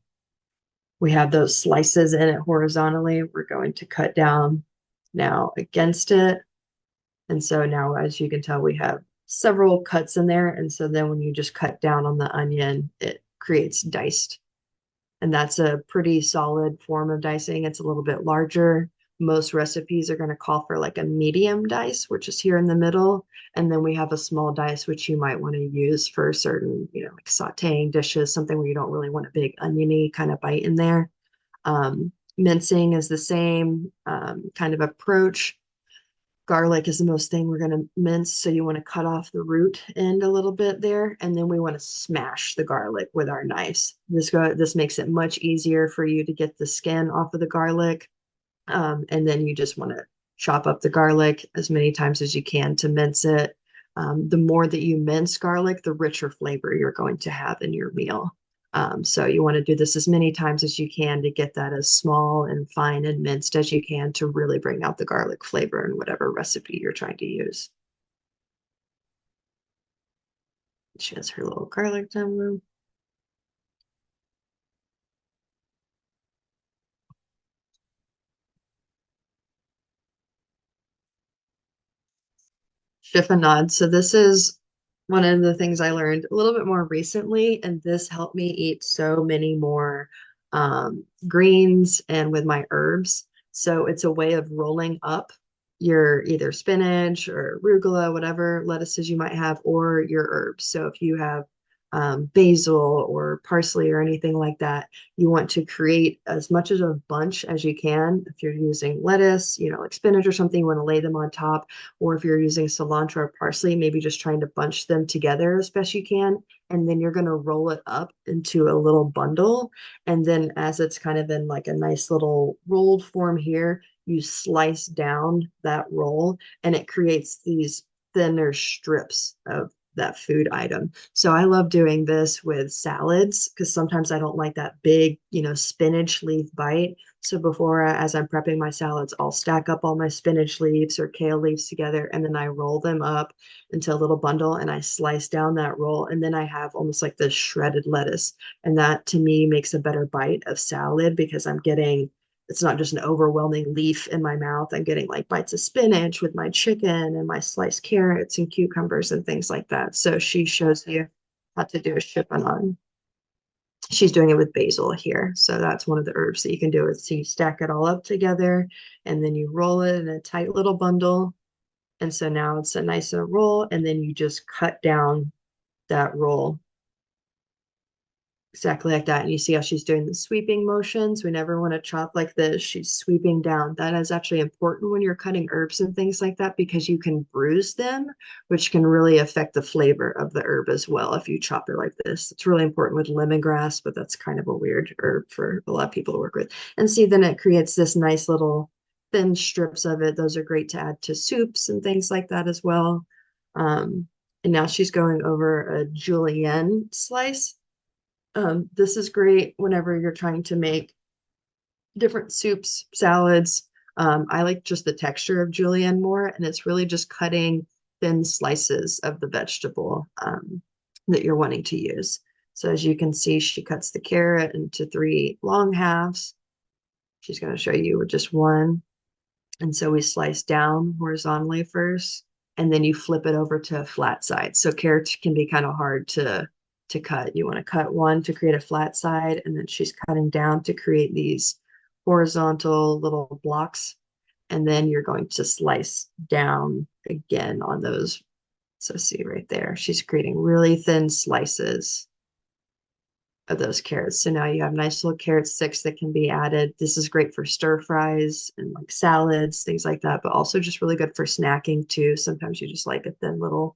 we have those slices in it horizontally. We're going to cut down now against it. And so now, as you can tell, we have several cuts in there. And so then when you just cut down on the onion, it creates diced. And that's a pretty solid form of dicing. It's a little bit larger. Most recipes are going to call for like a medium dice, which is here in the middle. And then we have a small dice, which you might want to use for certain, like sauteing dishes, something where you don't really want a big oniony kind of bite in there. Mincing is the same kind of approach. Garlic is the most thing we're going to mince. So you want to cut off the root end a little bit there. And then we want to smash the garlic with our knives. This makes it much easier for you to get the skin off of the garlic. And then you just want to chop up the garlic as many times as you can to mince it. The more that you mince garlic, the richer flavor you're going to have in your meal. So you want to do this as many times as you can to get that as small and fine and minced as you can to really bring out the garlic flavor in whatever recipe you're trying to use. She has her little garlic demo. Chiffonade. So this is one of the things I learned a little bit more recently, and this helped me eat so many more greens and with my herbs. So it's a way of rolling up your either spinach or arugula, whatever lettuces you might have, or your herbs. So if you have basil or parsley or anything like that. You want to create as much as a bunch as you can. If you're using lettuce, like spinach or something, you want to lay them on top. Or if you're using cilantro or parsley, maybe just trying to bunch them together as best you can. And then you're going to roll it up into a little bundle. And then as it's kind of in like a nice little rolled form here, you slice down that roll and it creates these thinner strips of that food item. So I love doing this with salads because sometimes I don't like that big, spinach leaf bite. So before, as I'm prepping my salads, I'll stack up all my spinach leaves or kale leaves together and then I roll them up into a little bundle and I slice down that roll. And then I have almost like this shredded lettuce. And that to me makes a better bite of salad because it's not just an overwhelming leaf in my mouth. I'm getting like bites of spinach with my chicken and my sliced carrots and cucumbers and things like that. So she shows you how to do a chiffonade. She's doing it with basil here. So that's one of the herbs that you can do it. So you stack it all up together and then you roll it in a tight little bundle. And so now it's a nice little roll. And then you just cut down that roll exactly like that. And you see how she's doing the sweeping motions. We never want to chop like this. She's sweeping down. That is actually important when you're cutting herbs and things like that because you can bruise them, which can really affect the flavor of the herb as well if you chop it like this. It's really important with lemongrass, but that's kind of a weird herb for a lot of people to work with. And see, then it creates this nice little thin strips of it. Those are great to add to soups and things like that as well. And now she's going over a julienne slice. This is great whenever you're trying to make different soups, salads. I like just the texture of julienne more, and it's really just cutting thin slices of the vegetable that you're wanting to use. So as you can see, she cuts the carrot into 3 long halves. She's going to show you with just one. And so we slice down horizontally first, and then you flip it over to a flat side. So carrots can be kind of hard to cut. You want to cut one to create a flat side, and then she's cutting down to create these horizontal little blocks. And then you're going to slice down again on those. So see right there, she's creating really thin slices of those carrots. So now you have nice little carrot sticks that can be added. This is great for stir fries and like salads, things like that, but also just really good for snacking too. Sometimes you just like a thin little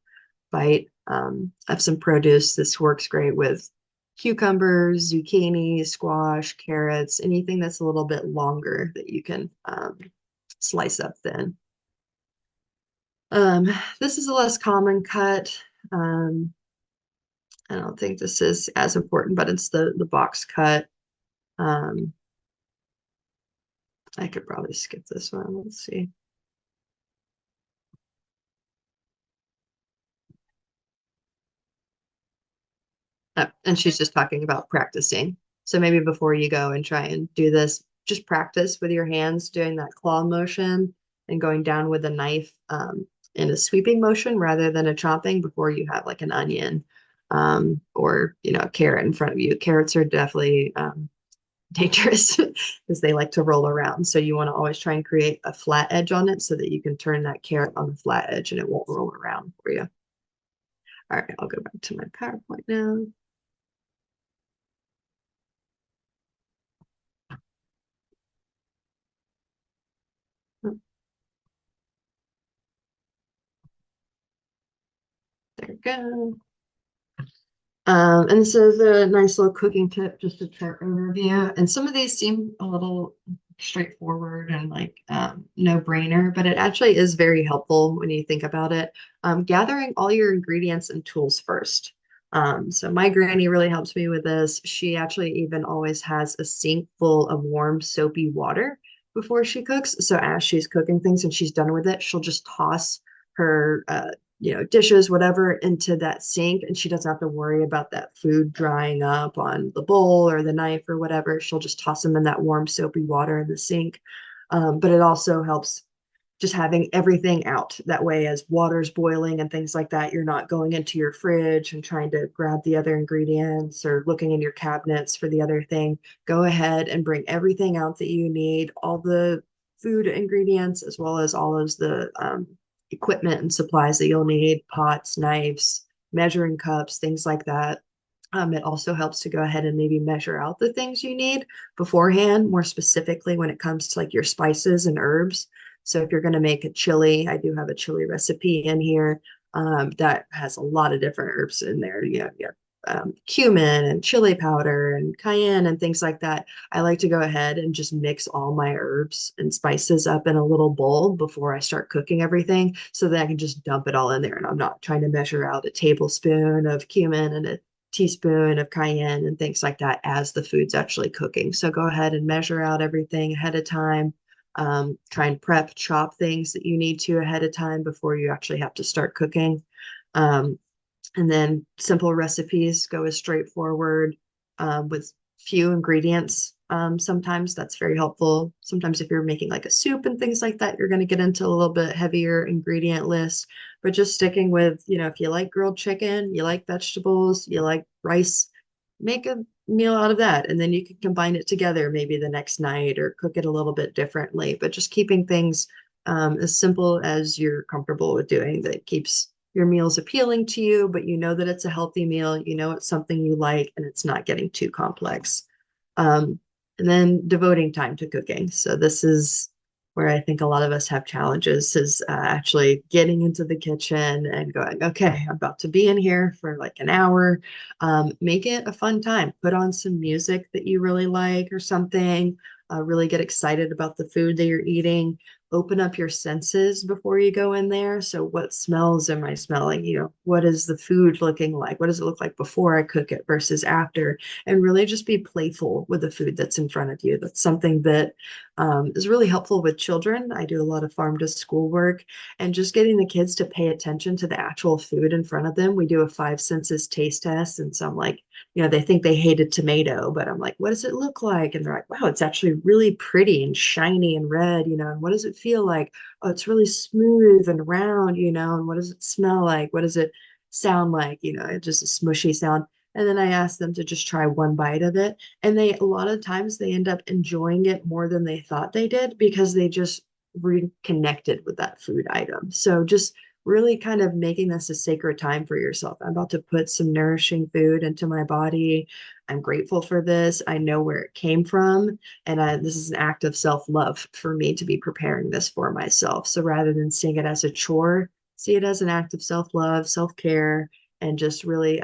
bite of some produce. This works great with cucumbers, zucchini, squash, carrots, anything that's a little bit longer that you can slice up thin. This is a less common cut. I don't think this is as important, but it's the box cut. Um, I could probably skip this one. Let's see. And she's just talking about practicing. So maybe before you go and try and do this, just practice with your hands doing that claw motion and going down with a knife in a sweeping motion rather than a chopping before you have like an onion or a carrot in front of you. Carrots are definitely dangerous because they like to roll around. So you want to always try and create a flat edge on it so that you can turn that carrot on the flat edge and it won't roll around for you. All right, I'll go back to my PowerPoint now. Oh, there we go. And this is a nice little cooking tip, just a chart overview. And some of these seem a little straightforward and like no brainer, but it actually is very helpful when you think about it. Gathering all your ingredients and tools first. So my granny really helps me with this. She actually even always has a sink full of warm, soapy water before she cooks. So as she's cooking things and she's done with it, she'll just toss her dishes, whatever, into that sink, and she doesn't have to worry about that food drying up on the bowl or the knife or whatever. She'll just toss them in that warm, soapy water in the sink. But it also helps just having everything out. That way, as water's boiling and things like that, you're not going into your fridge and trying to grab the other ingredients or looking in your cabinets for the other thing. Go ahead and bring everything out that you need, all the food ingredients, as well as all of the equipment and supplies that you'll need, pots, knives, measuring cups, things like that. It also helps to go ahead and maybe measure out the things you need beforehand, more specifically when it comes to like your spices and herbs. So if you're going to make a chili, I do have a chili recipe in here that has a lot of different herbs in there. You have cumin and chili powder and cayenne and things like that. I like to go ahead and just mix all my herbs and spices up in a little bowl before I start cooking everything so that I can just dump it all in there. And I'm not trying to measure out a tablespoon of cumin and a teaspoon of cayenne and things like that as the food's actually cooking. So go ahead and measure out everything ahead of time. Try and chop things that you need to ahead of time before you actually have to start cooking. Um, and then simple recipes go as straightforward with few ingredients. Sometimes that's very helpful. Sometimes if you're making like a soup and things like that, you're going to get into a little bit heavier ingredient list. But just sticking with, if you like grilled chicken, you like vegetables, you like rice, make a meal out of that. And then you can combine it together maybe the next night or cook it a little bit differently. But just keeping things as simple as you're comfortable with doing that keeps your meal's appealing to you, but you know that it's a healthy meal, you know it's something you like, and it's not getting too complex. Um, and then devoting time to cooking. So this is where I think a lot of us have challenges is actually getting into the kitchen and going, okay, I'm about to be in here for like an hour. Make it a fun time. Put on some music that you really like or something. Really get excited about the food that you're eating. Open up your senses before you go in there. So what smells am I smelling? What is the food looking like? What does it look like before I cook it versus after? And really just be playful with the food that's in front of you. That's something that is really helpful with children. I do a lot of farm to school work and just getting the kids to pay attention to the actual food in front of them. We do a five senses taste test. And so I'm like, they think they hate a tomato, but I'm like, what does it look like? And they're like, wow, it's actually really pretty and shiny and red, and what does it feel like? Oh, it's really smooth and round, and what does it smell like? What does it sound like? It's just a smushy sound. And then I ask them to just try one bite of it. And a lot of times they end up enjoying it more than they thought they did because they just reconnected with that food item. So just really kind of making this a sacred time for yourself. I'm about to put some nourishing food into my body. I'm grateful for this. I know where it came from. And this is an act of self-love for me to be preparing this for myself. So rather than seeing it as a chore, see it as an act of self-love, self-care, and just really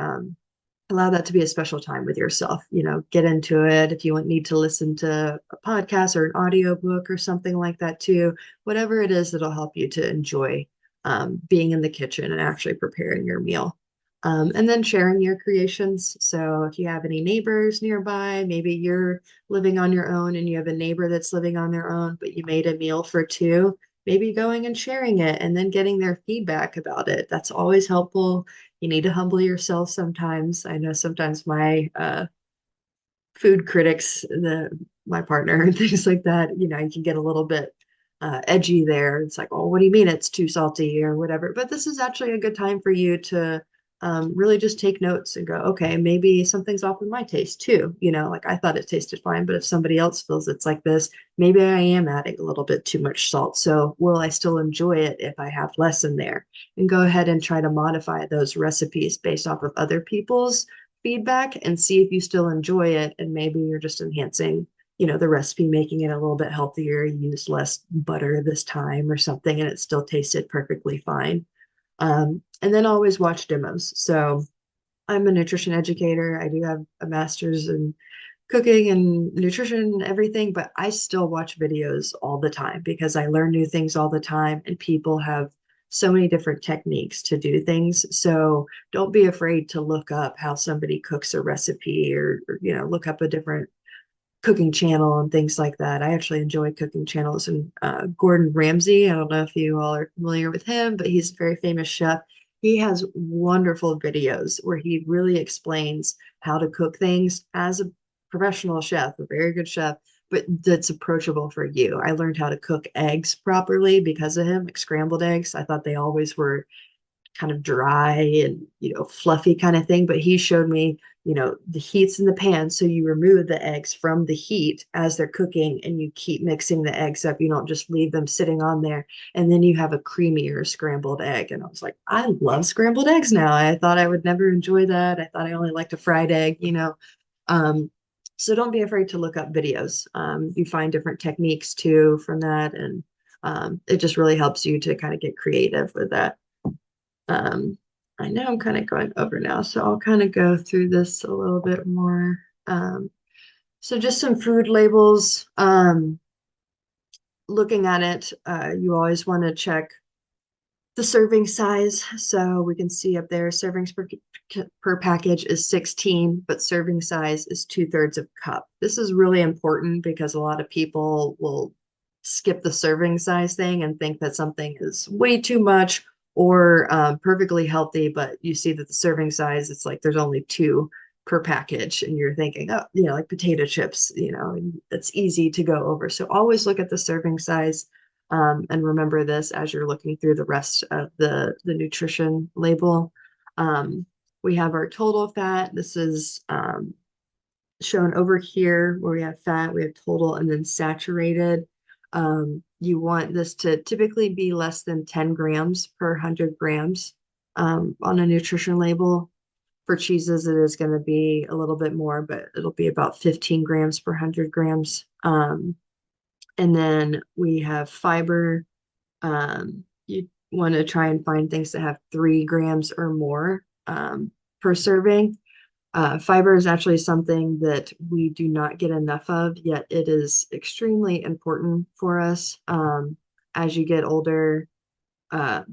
allow that to be a special time with yourself. Get into it. If you need to listen to a podcast or an audiobook or something like that too, whatever it is that'll help you to enjoy being in the kitchen and actually preparing your meal. And then sharing your creations. So if you have any neighbors nearby, maybe you're living on your own and you have a neighbor that's living on their own, but you made a meal for two, maybe going and sharing it and then getting their feedback about it. That's always helpful. You need to humble yourself sometimes. I know sometimes my food critics, my partner and things like that, you can get a little bit edgy there. It's like, oh, what do you mean it's too salty or whatever? But this is actually a good time for you to really just take notes and go, okay, maybe something's off with my taste too. Like I thought it tasted fine, but if somebody else feels it's like this, maybe I am adding a little bit too much salt. So will I still enjoy it if I have less in there? And go ahead and try to modify those recipes based off of other people's feedback and see if you still enjoy it. And maybe you're just enhancing, the recipe, making it a little bit healthier, use less butter this time or something, and it still tasted perfectly fine. And then always watch demos. So I'm a nutrition educator. I do have a master's in cooking and nutrition and everything, but I still watch videos all the time because I learn new things all the time and people have so many different techniques to do things. So don't be afraid to look up how somebody cooks a recipe or look up a different cooking channel and things like that. I actually enjoy cooking channels and Gordon Ramsay. I don't know if you all are familiar with him, but he's a very famous chef. He has wonderful videos where he really explains how to cook things as a professional chef, a very good chef, but that's approachable for you. I learned how to cook eggs properly because of him, like scrambled eggs. I thought they always were kind of dry and, fluffy kind of thing. But he showed me, the heat's in the pan. So you remove the eggs from the heat as they're cooking and you keep mixing the eggs up. You don't just leave them sitting on there. And then you have a creamier scrambled egg. And I was like, I love scrambled eggs now. I thought I would never enjoy that. I thought I only liked a fried egg. Um, so don't be afraid to look up videos. You find different techniques too from that. And it just really helps you to kind of get creative with that. Um, I know I'm kind of going over now, so I'll kind of go through this a little bit more. So just some food labels. Looking at it, you always want to check the serving size. So we can see up there, servings per package is 16, but serving size is 2/3 of a cup. This is really important because a lot of people will skip the serving size thing and think that something is way too much or perfectly healthy, but you see that the serving size, it's like there's only two per package, and you're thinking, oh, like potato chips, and it's easy to go over. So always look at the serving size. And remember this as you're looking through the rest of the nutrition label. We have our total fat. This is shown over here where we have fat, we have total, and then saturated. You want this to typically be less than 10 grams per 100 grams on a nutrition label. For cheeses, it is going to be a little bit more, but it'll be about 15 grams per 100 grams. And then we have fiber. You want to try and find things that have 3 grams or more per serving. Fiber is actually something that we do not get enough of, yet it is extremely important for us. As you get older, uh,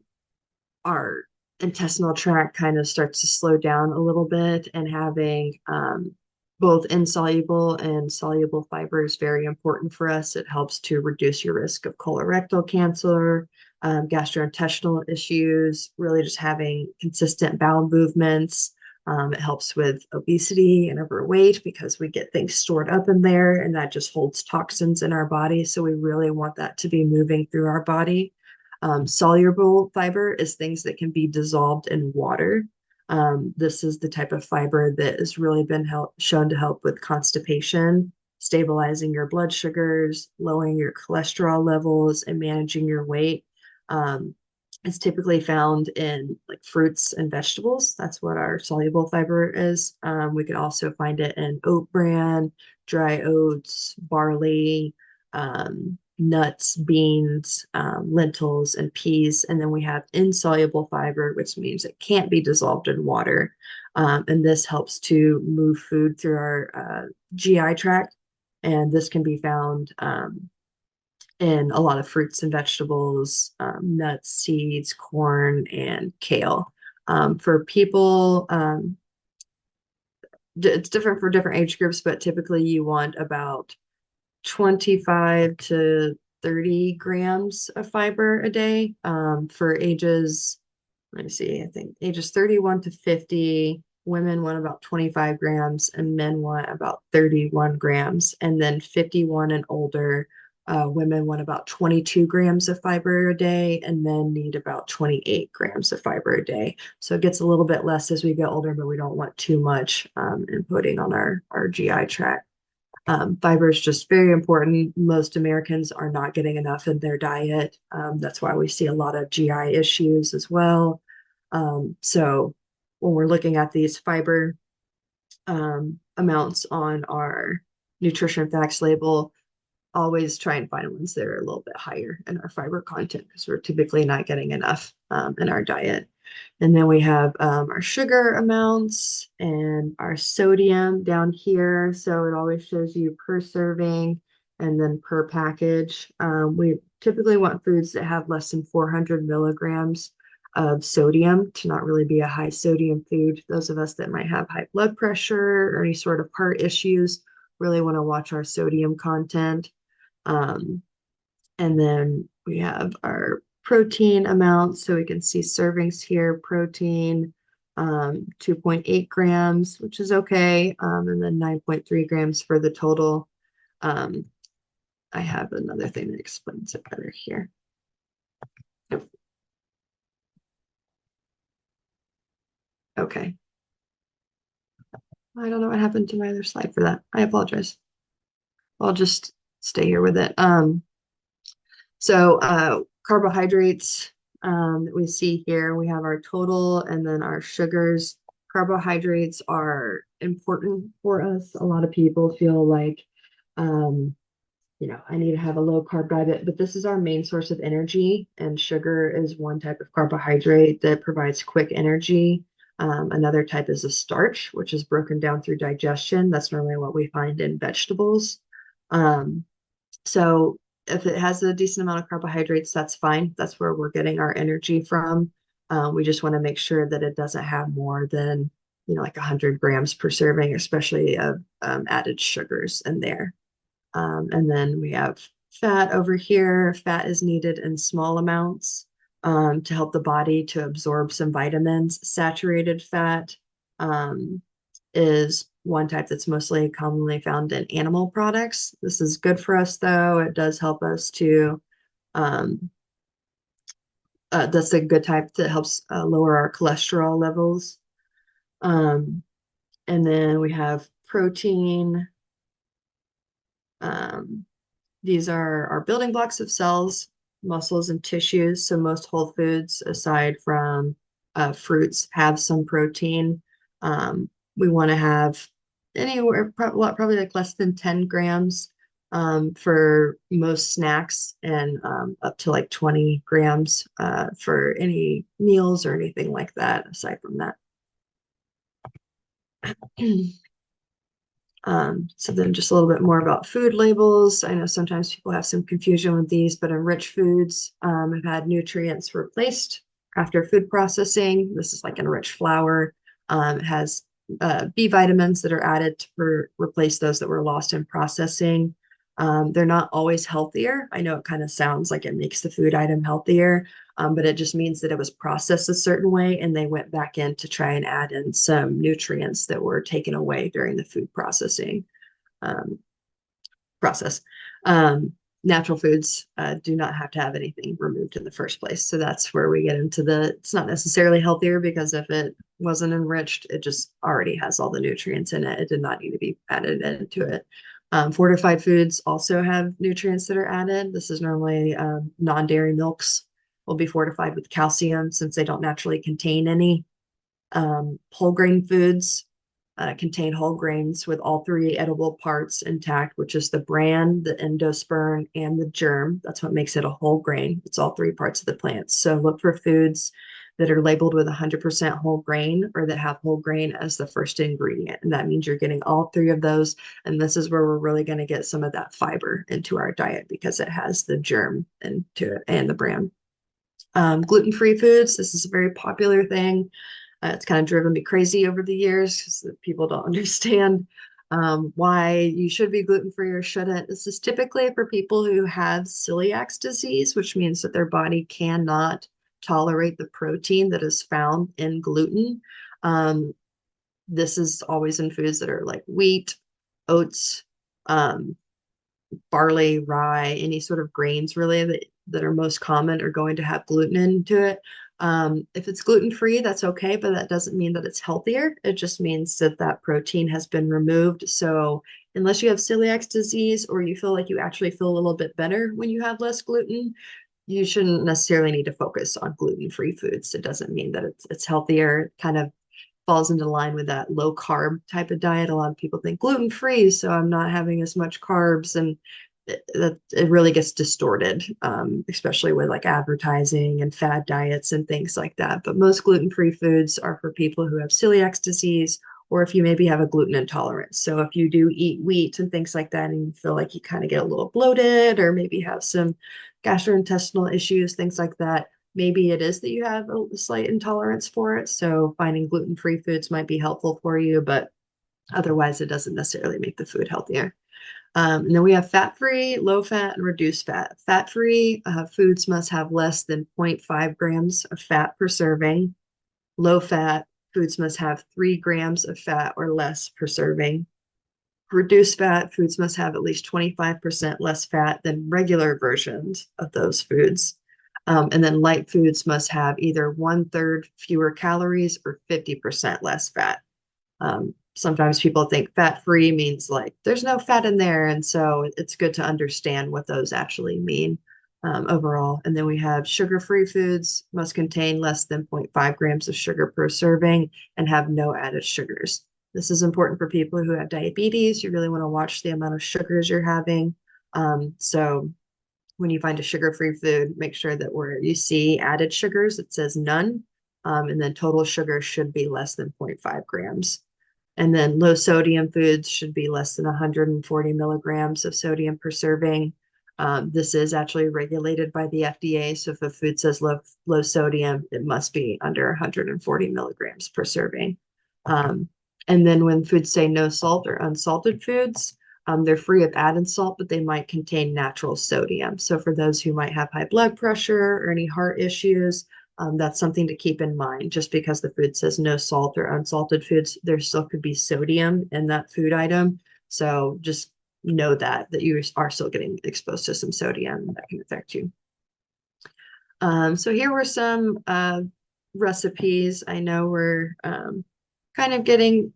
our intestinal tract kind of starts to slow down a little bit, and having both insoluble and soluble fiber is very important for us. It helps to reduce your risk of colorectal cancer, gastrointestinal issues, really just having consistent bowel movements. It helps with obesity and overweight because we get things stored up in there and that just holds toxins in our body. So we really want that to be moving through our body. Soluble fiber is things that can be dissolved in water. This is the type of fiber that has really been shown to help with constipation, stabilizing your blood sugars, lowering your cholesterol levels, and managing your weight. It's typically found in like fruits and vegetables. That's what our soluble fiber is. We can also find it in oat bran, dry oats, barley, nuts, beans, lentils, and peas. And then we have insoluble fiber, which means it can't be dissolved in water. And this helps to move food through our GI tract. And this can be found in a lot of fruits and vegetables, nuts, seeds, corn, and kale. For people, it's different for different age groups, but typically you want about 25 to 30 grams of fiber a day. For ages, let me see, I think ages 31 to 50, women want about 25 grams and men want about 31 grams. And then 51 and older, women want about 22 grams of fiber a day and men need about 28 grams of fiber a day. So it gets a little bit less as we get older, but we don't want too much inputting on our GI tract. Fiber is just very important. Most Americans are not getting enough in their diet. That's why we see a lot of GI issues as well. So when we're looking at these fiber amounts on our nutrition facts label, always try and find ones that are a little bit higher in our fiber content because we're typically not getting enough in our diet. And then we have our sugar amounts and our sodium down here. So it always shows you per serving and then per package. We typically want foods that have less than 400 milligrams of sodium to not really be a high sodium food. Those of us that might have high blood pressure or any sort of heart issues really want to watch our sodium content. And then we have our protein amounts. So we can see servings here, protein, 2.8 grams, which is okay. And then 9.3 grams for the total. I have another thing that explains it better here. Okay. I don't know what happened to my other slide for that. I apologize. I'll just stay here with it. Carbohydrates that we see here, we have our total and then our sugars. Carbohydrates are important for us. A lot of people feel like, um, I need to have a low carb diet, but this is our main source of energy, and sugar is one type of carbohydrate that provides quick energy. Another type is a starch, which is broken down through digestion. That's normally what we find in vegetables. Um, so if it has a decent amount of carbohydrates, that's fine. That's where we're getting our energy from. We just want to make sure that it doesn't have more than, like 100 grams per serving, especially of added sugars in there. And then we have fat over here. Fat is needed in small amounts to help the body to absorb some vitamins. Saturated fat is one type that's mostly commonly found in animal products. This is good for us, though. It does help us to, um, that's a good type that helps lower our cholesterol levels. Um, and then we have protein. Um, These are our building blocks of cells, muscles, and tissues. So most whole foods, aside from fruits, have some protein. We want to have anywhere, probably like less than 10 grams for most snacks, and up to like 20 grams for any meals or anything like that, aside from that. So then just a little bit more about food labels. I know sometimes people have some confusion with these, but enriched foods have had nutrients replaced after food processing. This is like enriched flour. It has B vitamins that are added to replace those that were lost in processing. They're not always healthier. I know it kind of sounds like it makes the food item healthier, but it just means that it was processed a certain way and they went back in to try and add in some nutrients that were taken away during the food processing um, process. Um, Natural foods do not have to have anything removed in the first place. So that's where we get into it's not necessarily healthier, because if it wasn't enriched, it just already has all the nutrients in it. It did not need to be added into it. Fortified foods also have nutrients that are added. This is normally non-dairy milks will be fortified with calcium since they don't naturally contain any. Whole grain foods contain whole grains with all three edible parts intact, which is the bran, the endosperm, and the germ. That's what makes it a whole grain. It's all three parts of the plant. So look for foods that are labeled with 100% whole grain, or that have whole grain as the first ingredient. And that means you're getting all three of those. And this is where we're really going to get some of that fiber into our diet, because it has the germ into it and the bran. Gluten-free foods. This is a very popular thing. It's kind of driven me crazy over the years because people don't understand why you should be gluten-free or shouldn't. This is typically for people who have celiac disease, which means that their body cannot tolerate the protein that is found in gluten. This is always in foods that are like wheat, oats, um, barley, rye, any sort of grains really that are most common are going to have gluten into it. If it's gluten-free, that's okay, but that doesn't mean that it's healthier. It just means that that protein has been removed. So unless you have celiac disease, or you feel like you actually feel a little bit better when you have less gluten, you shouldn't necessarily need to focus on gluten-free foods. It doesn't mean that it's healthier. It kind of falls into line with that low carb type of diet. A lot of people think gluten free, so I'm not having as much carbs, and it really gets distorted, especially with like advertising and fad diets and things like that. But most gluten free foods are for people who have celiac disease, or if you maybe have a gluten intolerance. So if you do eat wheat and things like that, and you feel like you kind of get a little bloated, or maybe have some gastrointestinal issues, things like that, maybe it is that you have a slight intolerance for it. So finding gluten-free foods might be helpful for you, but otherwise it doesn't necessarily make the food healthier. And then we have fat-free, low-fat, and reduced fat. Fat-free foods must have less than 0.5 grams of fat per serving. Low-fat foods must have 3 grams of fat or less per serving. Reduced fat foods must have at least 25% less fat than regular versions of those foods. And then light foods must have either 1/3 fewer calories or 50% less fat. Sometimes people think fat-free means like there's no fat in there. And so it's good to understand what those actually mean overall. And then we have sugar-free foods must contain less than 0.5 grams of sugar per serving and have no added sugars. This is important for people who have diabetes. You really want to watch the amount of sugars you're having. So when you find a sugar-free food, make sure that where you see added sugars, it says none. And then total sugar should be less than 0.5 grams. And then low sodium foods should be less than 140 milligrams of sodium per serving. This is actually regulated by the FDA. So if a food says low sodium, it must be under 140 milligrams per serving. And then when foods say no salt or unsalted foods, they're free of added salt, but they might contain natural sodium. So for those who might have high blood pressure or any heart issues, that's something to keep in mind. Just because the food says no salt or unsalted foods, there still could be sodium in that food item. So just know that you are still getting exposed to some sodium that can affect you. So here were some recipes. I know we're kind of getting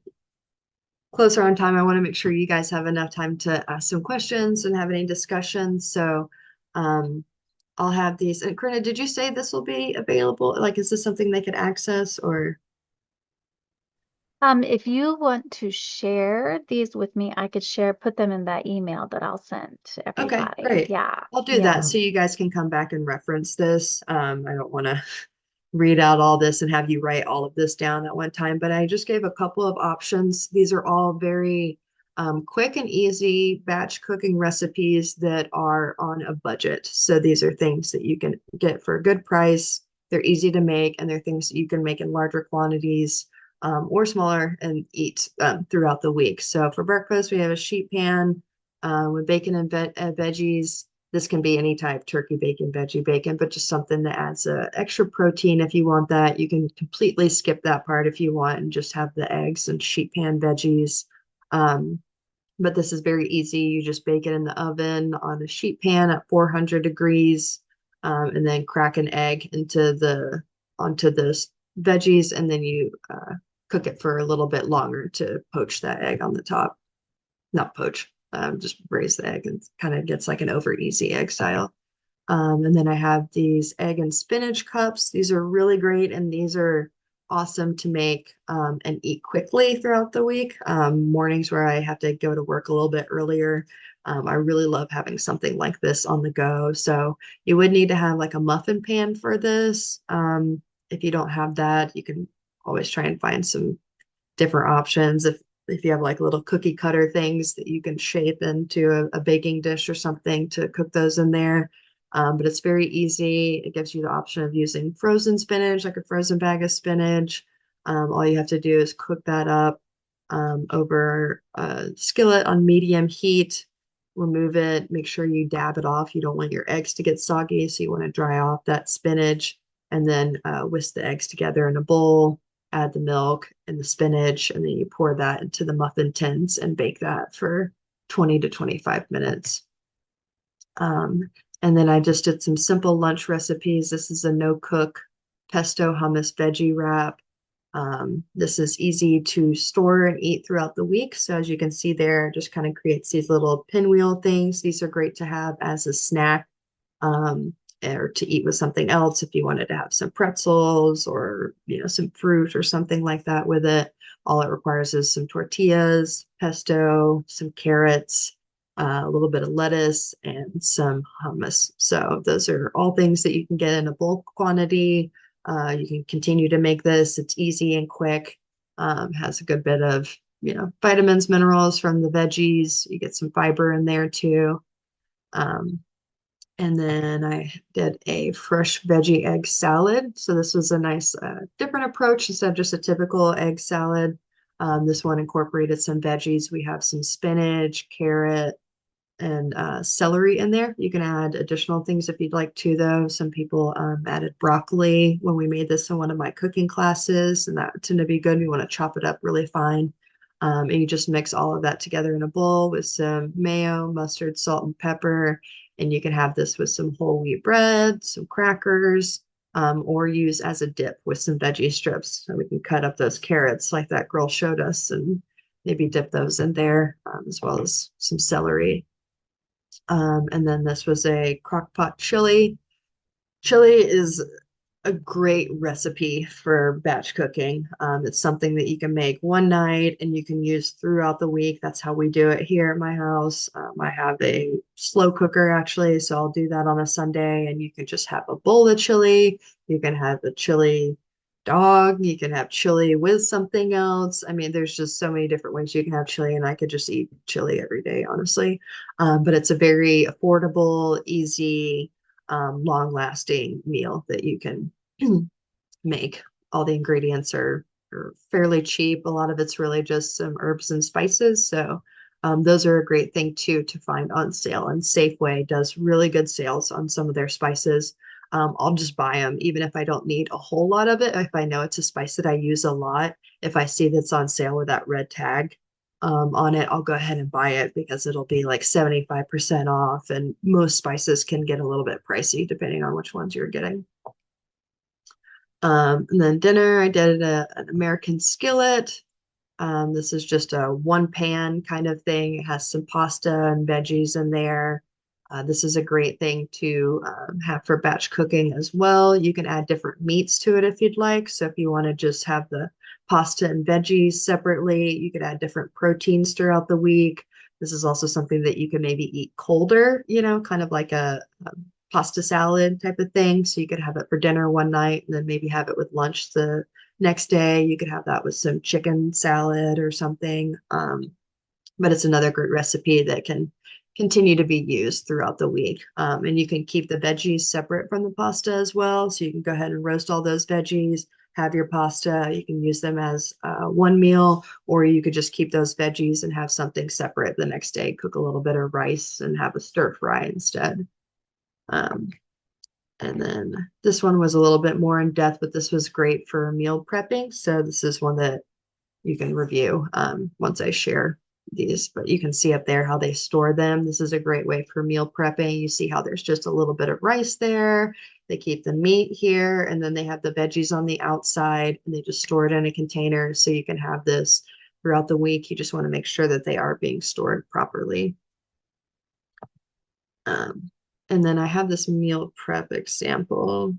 closer on time. I want to make sure you guys have enough time to ask some questions and have any discussions. So I'll have these. And Corinna, did you say this will be available? Like, is this something they could access or? If you want to share these with me, I could put them in that email that I'll send to Okay, everybody. great. Yeah. I'll do Yeah. that so you guys can come back and reference this. I don't want to read out all this and have you write all of this down at one time, but I just gave a couple of options. These are all very quick and easy batch cooking recipes that are on a budget. So these are things that you can get for a good price. They're easy to make, and they're things that you can make in larger quantities or smaller and eat throughout the week. So for breakfast, we have a sheet pan with bacon and veggies. This can be any type, turkey bacon, veggie bacon, but just something that adds extra protein if you want that. You can completely skip that part if you want and just have the eggs and sheet pan veggies. But this is very easy. You just bake it in the oven on a sheet pan at 400 degrees, and then crack an egg onto the veggies, and then you cook it for a little bit longer to poach that egg on the top. Not poach, just braise the egg and kind of gets like an over easy egg style. And then I have these egg and spinach cups. These are really great, and these are awesome to make and eat quickly throughout the week. Mornings where I have to go to work a little bit earlier. I really love having something like this on the go. So you would need to have like a muffin pan for this. If you don't have that, you can always try and find some different options. If you have like little cookie cutter things that you can shape into a baking dish or something to cook those in there. But it's very easy. It gives you the option of using frozen spinach, like a frozen bag of spinach. All you have to do is cook that up over a skillet on medium heat. Remove it. Make sure you dab it off. You don't want your eggs to get soggy, so you want to dry off that spinach and then whisk the eggs together in a bowl. Add the milk and the spinach, and then you pour that into the muffin tins and bake that for 20 to 25 minutes. And then I just did some simple lunch recipes. This is a no-cook pesto hummus veggie wrap. This is easy to store and eat throughout the week. So as you can see there, it just kind of creates these little pinwheel things. These are great to have as a snack or to eat with something else if you wanted to have some pretzels or some fruit or something like that with it. All it requires is some tortillas, pesto, some carrots, a little bit of lettuce, and some hummus. So those are all things that you can get in a bulk quantity. You can continue to make this. It's easy and quick. Has a good bit of vitamins, minerals from the veggies. You get some fiber in there too. And then I did a fresh veggie egg salad. So this was a nice different approach instead of just a typical egg salad. This one incorporated some veggies. We have some spinach, carrot, and celery in there. You can add additional things if you'd like to, though. Some people added broccoli when we made this in one of my cooking classes, and that tended to be good. You want to chop it up really fine. And you just mix all of that together in a bowl with some mayo, mustard, salt, and pepper. And you can have this with some whole wheat bread, some crackers, or use as a dip with some veggie strips. So we can cut up those carrots like that girl showed us and maybe dip those in there, as well as some celery. And then this was a crock pot chili. Chili is a great recipe for batch cooking. It's something that you can make one night and you can use throughout the week. That's how we do it here at my house. I have a slow cooker actually, so I'll do that on a Sunday and you can just have a bowl of chili. You can have a chili dog. You can have chili with something else. I mean, there's just so many different ways you can have chili, and I could just eat chili every day, honestly. But it's a very affordable, easy, long-lasting meal that you can make. All the ingredients are fairly cheap. A lot of it's really just some herbs and spices. So those are a great thing too to find on sale. And Safeway does really good sales on some of their spices. I'll just buy them, even if I don't need a whole lot of it. If I know it's a spice that I use a lot, if I see that's on sale with that red tag on it, I'll go ahead and buy it because it'll be like 75% off. And most spices can get a little bit pricey depending on which ones you're getting. And then dinner, I did an American skillet. This is just a one pan kind of thing. It has some pasta and veggies in there. This is a great thing to have for batch cooking as well. You can add different meats to it if you'd like. So if you want to just have the pasta and veggies separately, you could add different proteins throughout the week. This is also something that you can maybe eat colder, kind of like a pasta salad type of thing. So you could have it for dinner one night and then maybe have it with lunch the next day. You could have that with some chicken salad or something. But it's another great recipe that can continue to be used throughout the week. And you can keep the veggies separate from the pasta as well. So you can go ahead and roast all those veggies, have your pasta. You can use them as one meal, or you could just keep those veggies and have something separate the next day, cook a little bit of rice and have a stir fry instead. Um, and then this one was a little bit more in depth, but this was great for meal prepping. So this is one that you can review once I share these, but you can see up there how they store them. This is a great way for meal prepping. You see how there's just a little bit of rice there. They keep the meat here, and then they have the veggies on the outside, and they just store it in a container. So you can have this throughout the week. You just want to make sure that they are being stored properly. And then I have this meal prep example.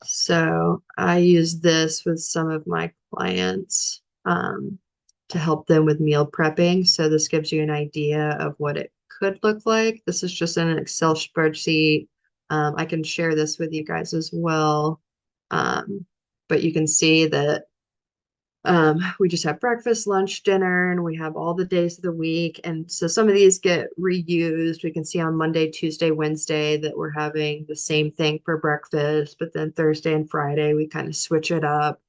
So I use this with some of my clients to help them with meal prepping. So this gives you an idea of what it could look like. This is just in an Excel spreadsheet. I can share this with you guys as well. But you can see that we just have breakfast, lunch, dinner, and we have all the days of the week. And so some of these get reused. We can see on Monday, Tuesday, Wednesday that we're having the same thing for breakfast, but then Thursday and Friday, we kind of switch it up.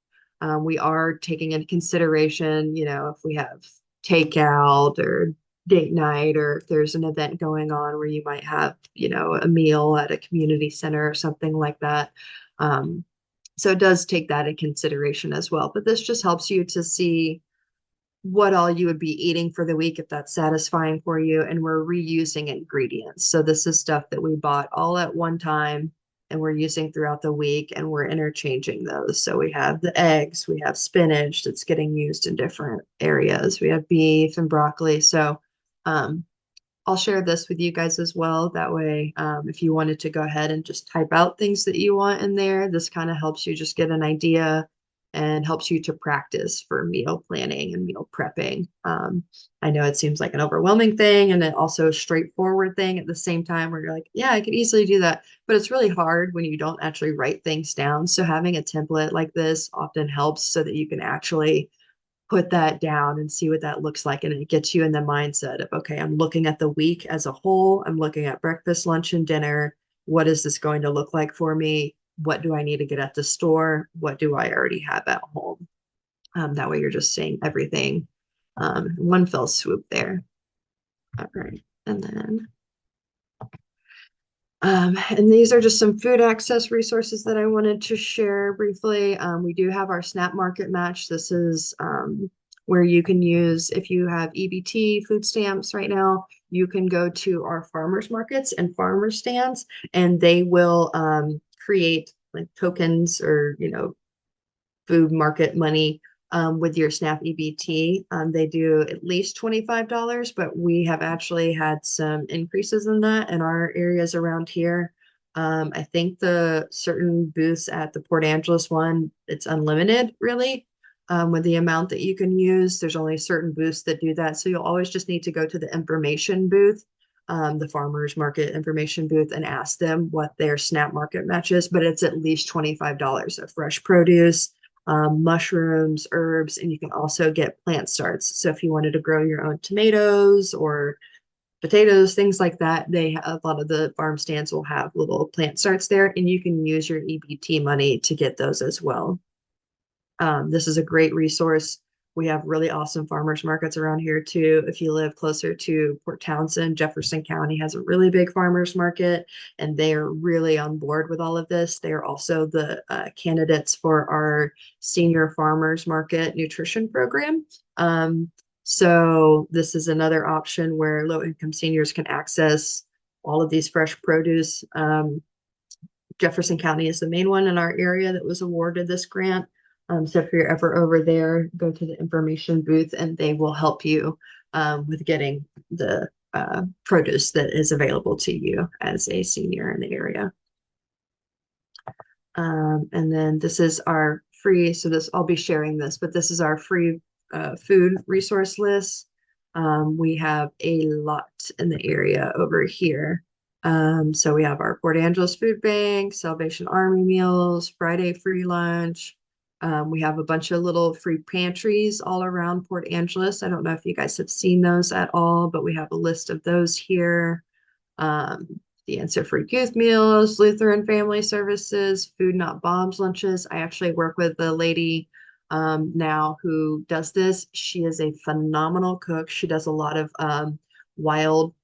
We are taking into consideration, if we have takeout or date night, or if there's an event going on where you might have, a meal at a community center or something like that. So it does take that in consideration as well. But this just helps you to see what all you would be eating for the week if that's satisfying for you. And we're reusing ingredients. So this is stuff that we bought all at one time and we're using throughout the week, and we're interchanging those. So we have the eggs, we have spinach that's getting used in different areas. We have beef and broccoli. So I'll share this with you guys as well. That way, if you wanted to go ahead and just type out things that you want in there, this kind of helps you just get an idea and helps you to practice for meal planning and meal prepping. I know it seems like an overwhelming thing and then also a straightforward thing at the same time where you're like, yeah, I could easily do that. But it's really hard when you don't actually write things down. So having a template like this often helps so that you can actually put that down and see what that looks like. And it gets you in the mindset of, okay, I'm looking at the week as a whole. I'm looking at breakfast, lunch, and dinner. What is this going to look like for me? What do I need to get at the store? What do I already have at home? That way you're just seeing everything one fell swoop there. All right. And then and these are just some food access resources that I wanted to share briefly. We do have our SNAP Market Match. This is where you can use, if you have EBT food stamps right now, you can go to our farmers markets and farmer stands, and they will create like tokens or, food market money with your SNAP EBT. They do at least $25, but we have actually had some increases in that in our areas around here. I think the certain booths at the Port Angeles one, it's unlimited really with the amount that you can use. There's only certain booths that do that. So you'll always just need to go to the information booth, the farmers market information booth, and ask them what their SNAP market match is, but it's at least $25 of fresh produce, mushrooms, herbs, and you can also get plant starts. So if you wanted to grow your own tomatoes or potatoes, things like that, a lot of the farm stands will have little plant starts there, and you can use your EBT money to get those as well. This is a great resource. We have really awesome farmers markets around here too. If you live closer to Port Townsend, Jefferson County has a really big farmers market, and they are really on board with all of this. They are also the candidates for our senior farmers market nutrition program. So this is another option where low-income seniors can access all of these fresh produce. Jefferson County is the main one in our area that was awarded this grant. So if you're ever over there, go to the information booth and they will help you with getting the produce that is available to you as a senior in the area. And then this is our free, so I'll be sharing this, but this is our free food resource list. We have a lot in the area over here. So we have our Port Angeles Food Bank, Salvation Army Meals, Friday Free Lunch. We have a bunch of little free pantries all around Port Angeles. I don't know if you guys have seen those at all, but we have a list of those here. The Answer for Youth Meals, Lutheran Family Services, Food Not Bombs lunches. I actually work with the lady now who does this. She is a phenomenal cook. She does a lot of wild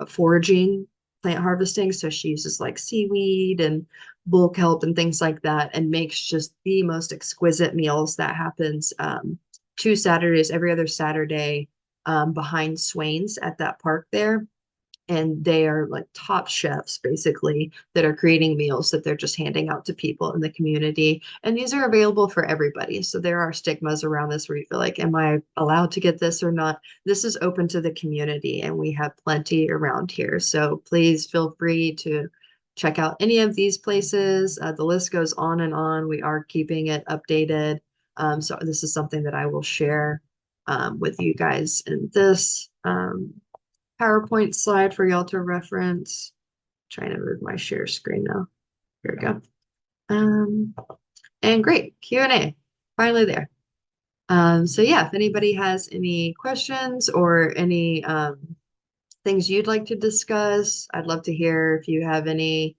foraging, plant harvesting. So she uses like seaweed and bull kelp and things like that, and makes just the most exquisite meals. That happens 2 Saturdays, every other Saturday, behind Swain's at that park there. And they are like top chefs basically that are creating meals that they're just handing out to people in the community. And these are available for everybody. So there are stigmas around this where you feel like, am I allowed to get this or not? This is open to the community, and we have plenty around here. So please feel free to check out any of these places. The list goes on and on. We are keeping it updated. So this is something that I will share with you guys in this PowerPoint slide for y'all to reference. Trying to move my share screen now. Here we go. And great, Q&A, finally there. So yeah, if anybody has any questions or any things you'd like to discuss, I'd love to hear if you have any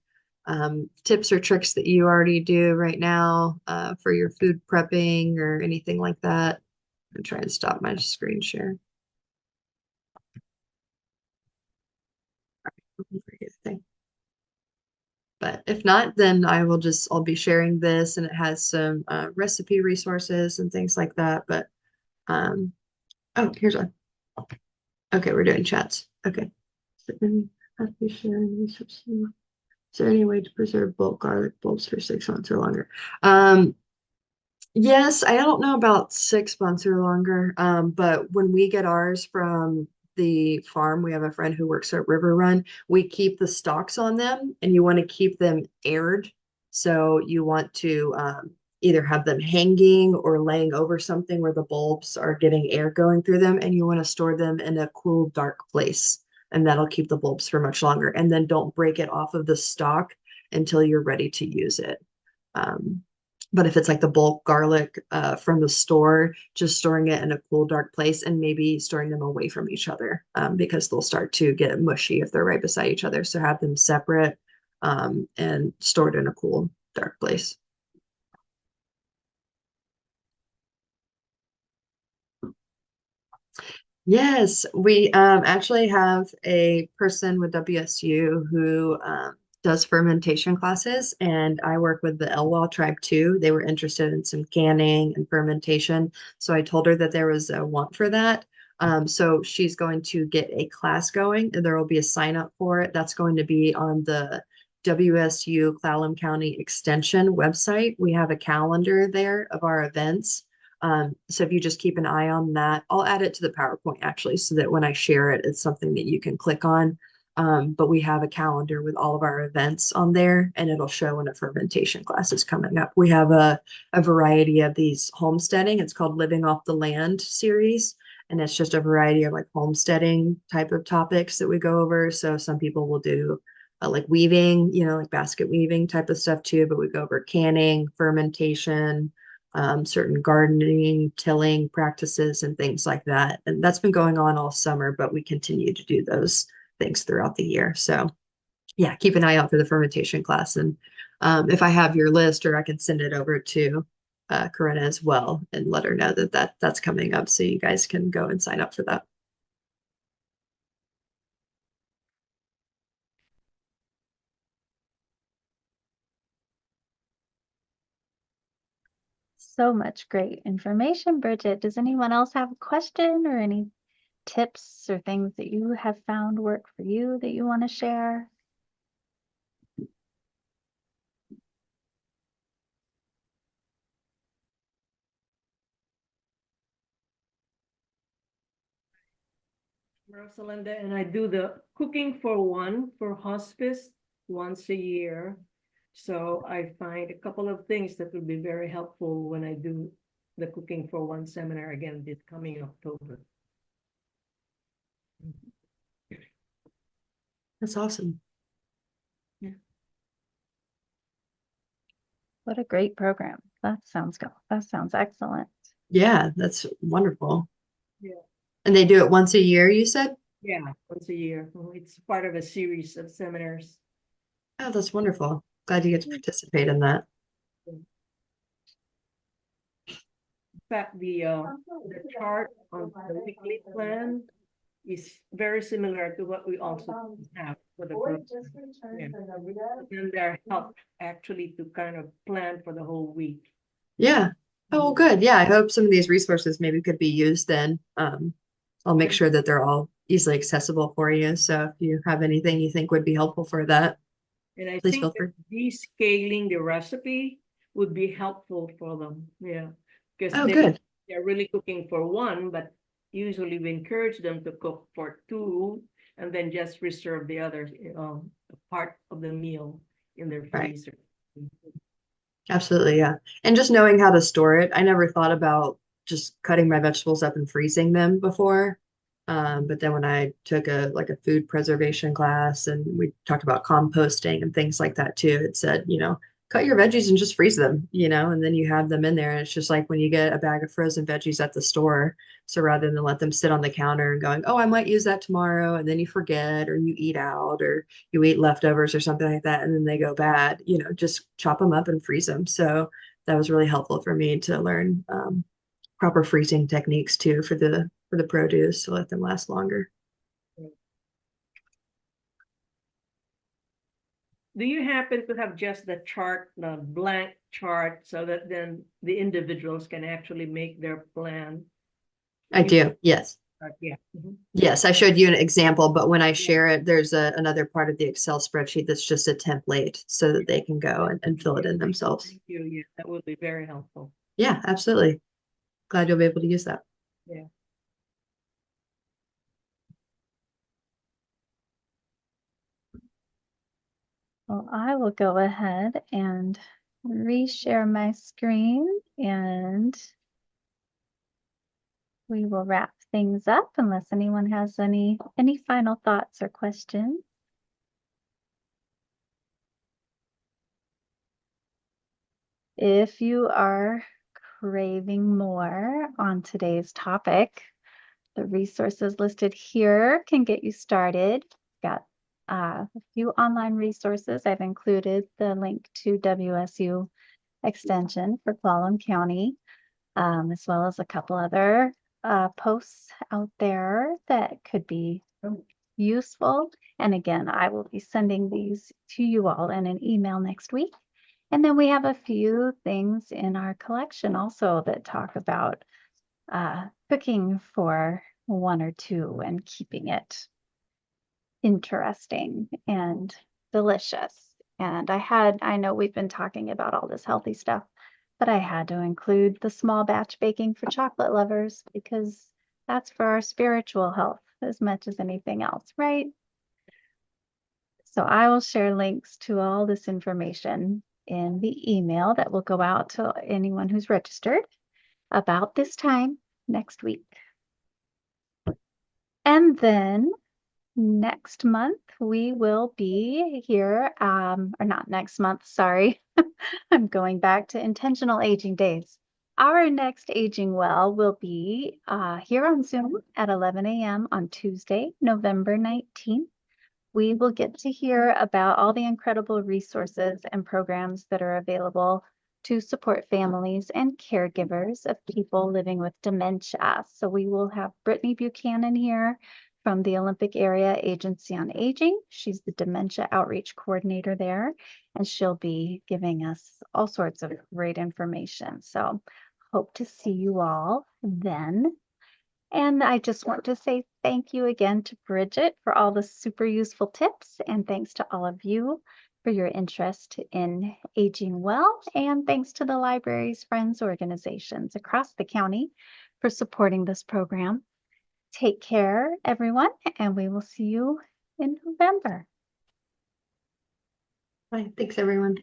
tips or tricks that you already do right now for your food prepping or anything like that. I'm trying to stop my screen share. But if not, then I'll be sharing this, and it has some recipe resources and things like that. But oh, here's one. Okay, we're doing chats. Okay. Is there any way to preserve bulk garlic bulbs for 6 months or longer? Yes, I don't know about 6 months or longer. But when we get ours from the farm, we have a friend who works at River Run. We keep the stalks on them, and you want to keep them aired. So you want to either have them hanging or laying over something where the bulbs are getting air going through them, and you want to store them in a cool, dark place. And that'll keep the bulbs for much longer. And then don't break it off of the stalk until you're ready to use it. But if it's like the bulk garlic from the store, just storing it in a cool, dark place, and maybe storing them away from each other because they'll start to get mushy if they're right beside each other. So have them separate and stored in a cool, dark place. Yes, we actually have a person with WSU who does fermentation classes, and I work with the Elwha tribe too. They were interested in some canning and fermentation, so I told her that there was a want for that. So she's going to get a class going, and there will be a sign up for it. That's going to be on the WSU Clallam County Extension website. We have a calendar there of our events. So if you just keep an eye on that, I'll add it to the PowerPoint actually, so that when I share it, it's something that you can click on. But we have a calendar with all of our events on there, and it'll show when a fermentation class is coming up. We have a variety of these homesteading. It's called Living Off the Land series, and it's just a variety of like homesteading type of topics that we go over. So some people will do like weaving, like basket weaving type of stuff too, but we go over canning, fermentation, certain gardening, tilling practices, and things like that. And that's been going on all summer, but we continue to do those things throughout the year. So yeah, keep an eye out for the fermentation class. And if I have your list, or I can send it over to Corinna as well and let her know that that's coming up, so you guys can go and sign up for that. So much great information, Bridget. Does anyone else have a question or any tips or things that you have found work for you that you want to share? Rosalinda, and I do the cooking for one for hospice once a year. So I find a couple of things that will be very helpful when I do the cooking for one seminar again this coming October. That's awesome. What a great program. That sounds excellent. Yeah, that's wonderful. Yeah. And they do it once a year, you said? Yeah, once a year. It's part of a series of seminars. Oh, that's wonderful. Glad you get to participate in that. In fact, the chart on the weekly plan is very similar to what we also have for the group. Yeah. And they're helped actually to kind of plan for the whole week. Yeah. Oh, well, good. Yeah, I hope some of these resources maybe could be used then. I'll make sure that they're all easily accessible for you. So if you have anything you think would be helpful for that, And I please think feel free. descaling the recipe would be helpful for them. Yeah. Because Oh, good. they're really cooking for one, but usually we encourage them to cook for two and then just reserve the other part of the meal in their Right. freezer. Absolutely, yeah. And just knowing how to store it. I never thought about just cutting my vegetables up and freezing them before. But then when I took a food preservation class, and we talked about composting and things like that too, it said, cut your veggies and just freeze them, and then you have them in there. And it's just like when you get a bag of frozen veggies at the store. So rather than let them sit on the counter and going, oh, I might use that tomorrow, and then you forget, or you eat out, or you eat leftovers or something like that, and then they go bad, just chop them up and freeze them. So that was really helpful for me to learn proper freezing techniques too for the produce to let them last longer. Do you happen to have just the chart, the blank chart, so that then the individuals can actually make their plan? I do, yes. Yeah. Mhm. Yes, I showed you an example, but when I share it, there's another part of the Excel spreadsheet that's just a template so that they can go and fill it in themselves. Thank you. Yeah, that would be very helpful. Yeah, absolutely. Glad you'll be able to use that. Yeah. Well, I will go ahead and reshare my screen, and we will wrap things up unless anyone has any final thoughts or questions. If you are craving more on today's topic, the resources listed here can get you started. Got a few online resources. I've included the link to WSU Extension for Clallam County, as well as a couple other posts out there that could be useful. And again, I will be sending these to you all in an email next week. And then we have a few things in our collection also that talk about cooking for one or two and keeping it interesting and delicious. And I know we've been talking about all this healthy stuff, but I had to include the small batch baking for chocolate lovers because that's for our spiritual health as much as anything else, right? So I will share links to all this information in the email that will go out to anyone who's registered about this time next week. And then next month, we will be here, or not next month, sorry. I'm going back to intentional aging days. Our next Aging Well will be here on Zoom at 11 a.m. on Tuesday, November 19th. We will get to hear about all the incredible resources and programs that are available to support families and caregivers of people living with dementia. So we will have Brittany Buchanan here from the Olympic Area Agency on Aging. She's the Dementia Outreach Coordinator there, and she'll be giving us all sorts of great information. So hope to see you all then. And I just want to say thank you again to Bridget for all the super useful tips, and thanks to all of you for your interest in aging well, and thanks to the library's friends organizations across the county for supporting this program. Take care, everyone, and we will see you in November. Bye. Thanks, everyone.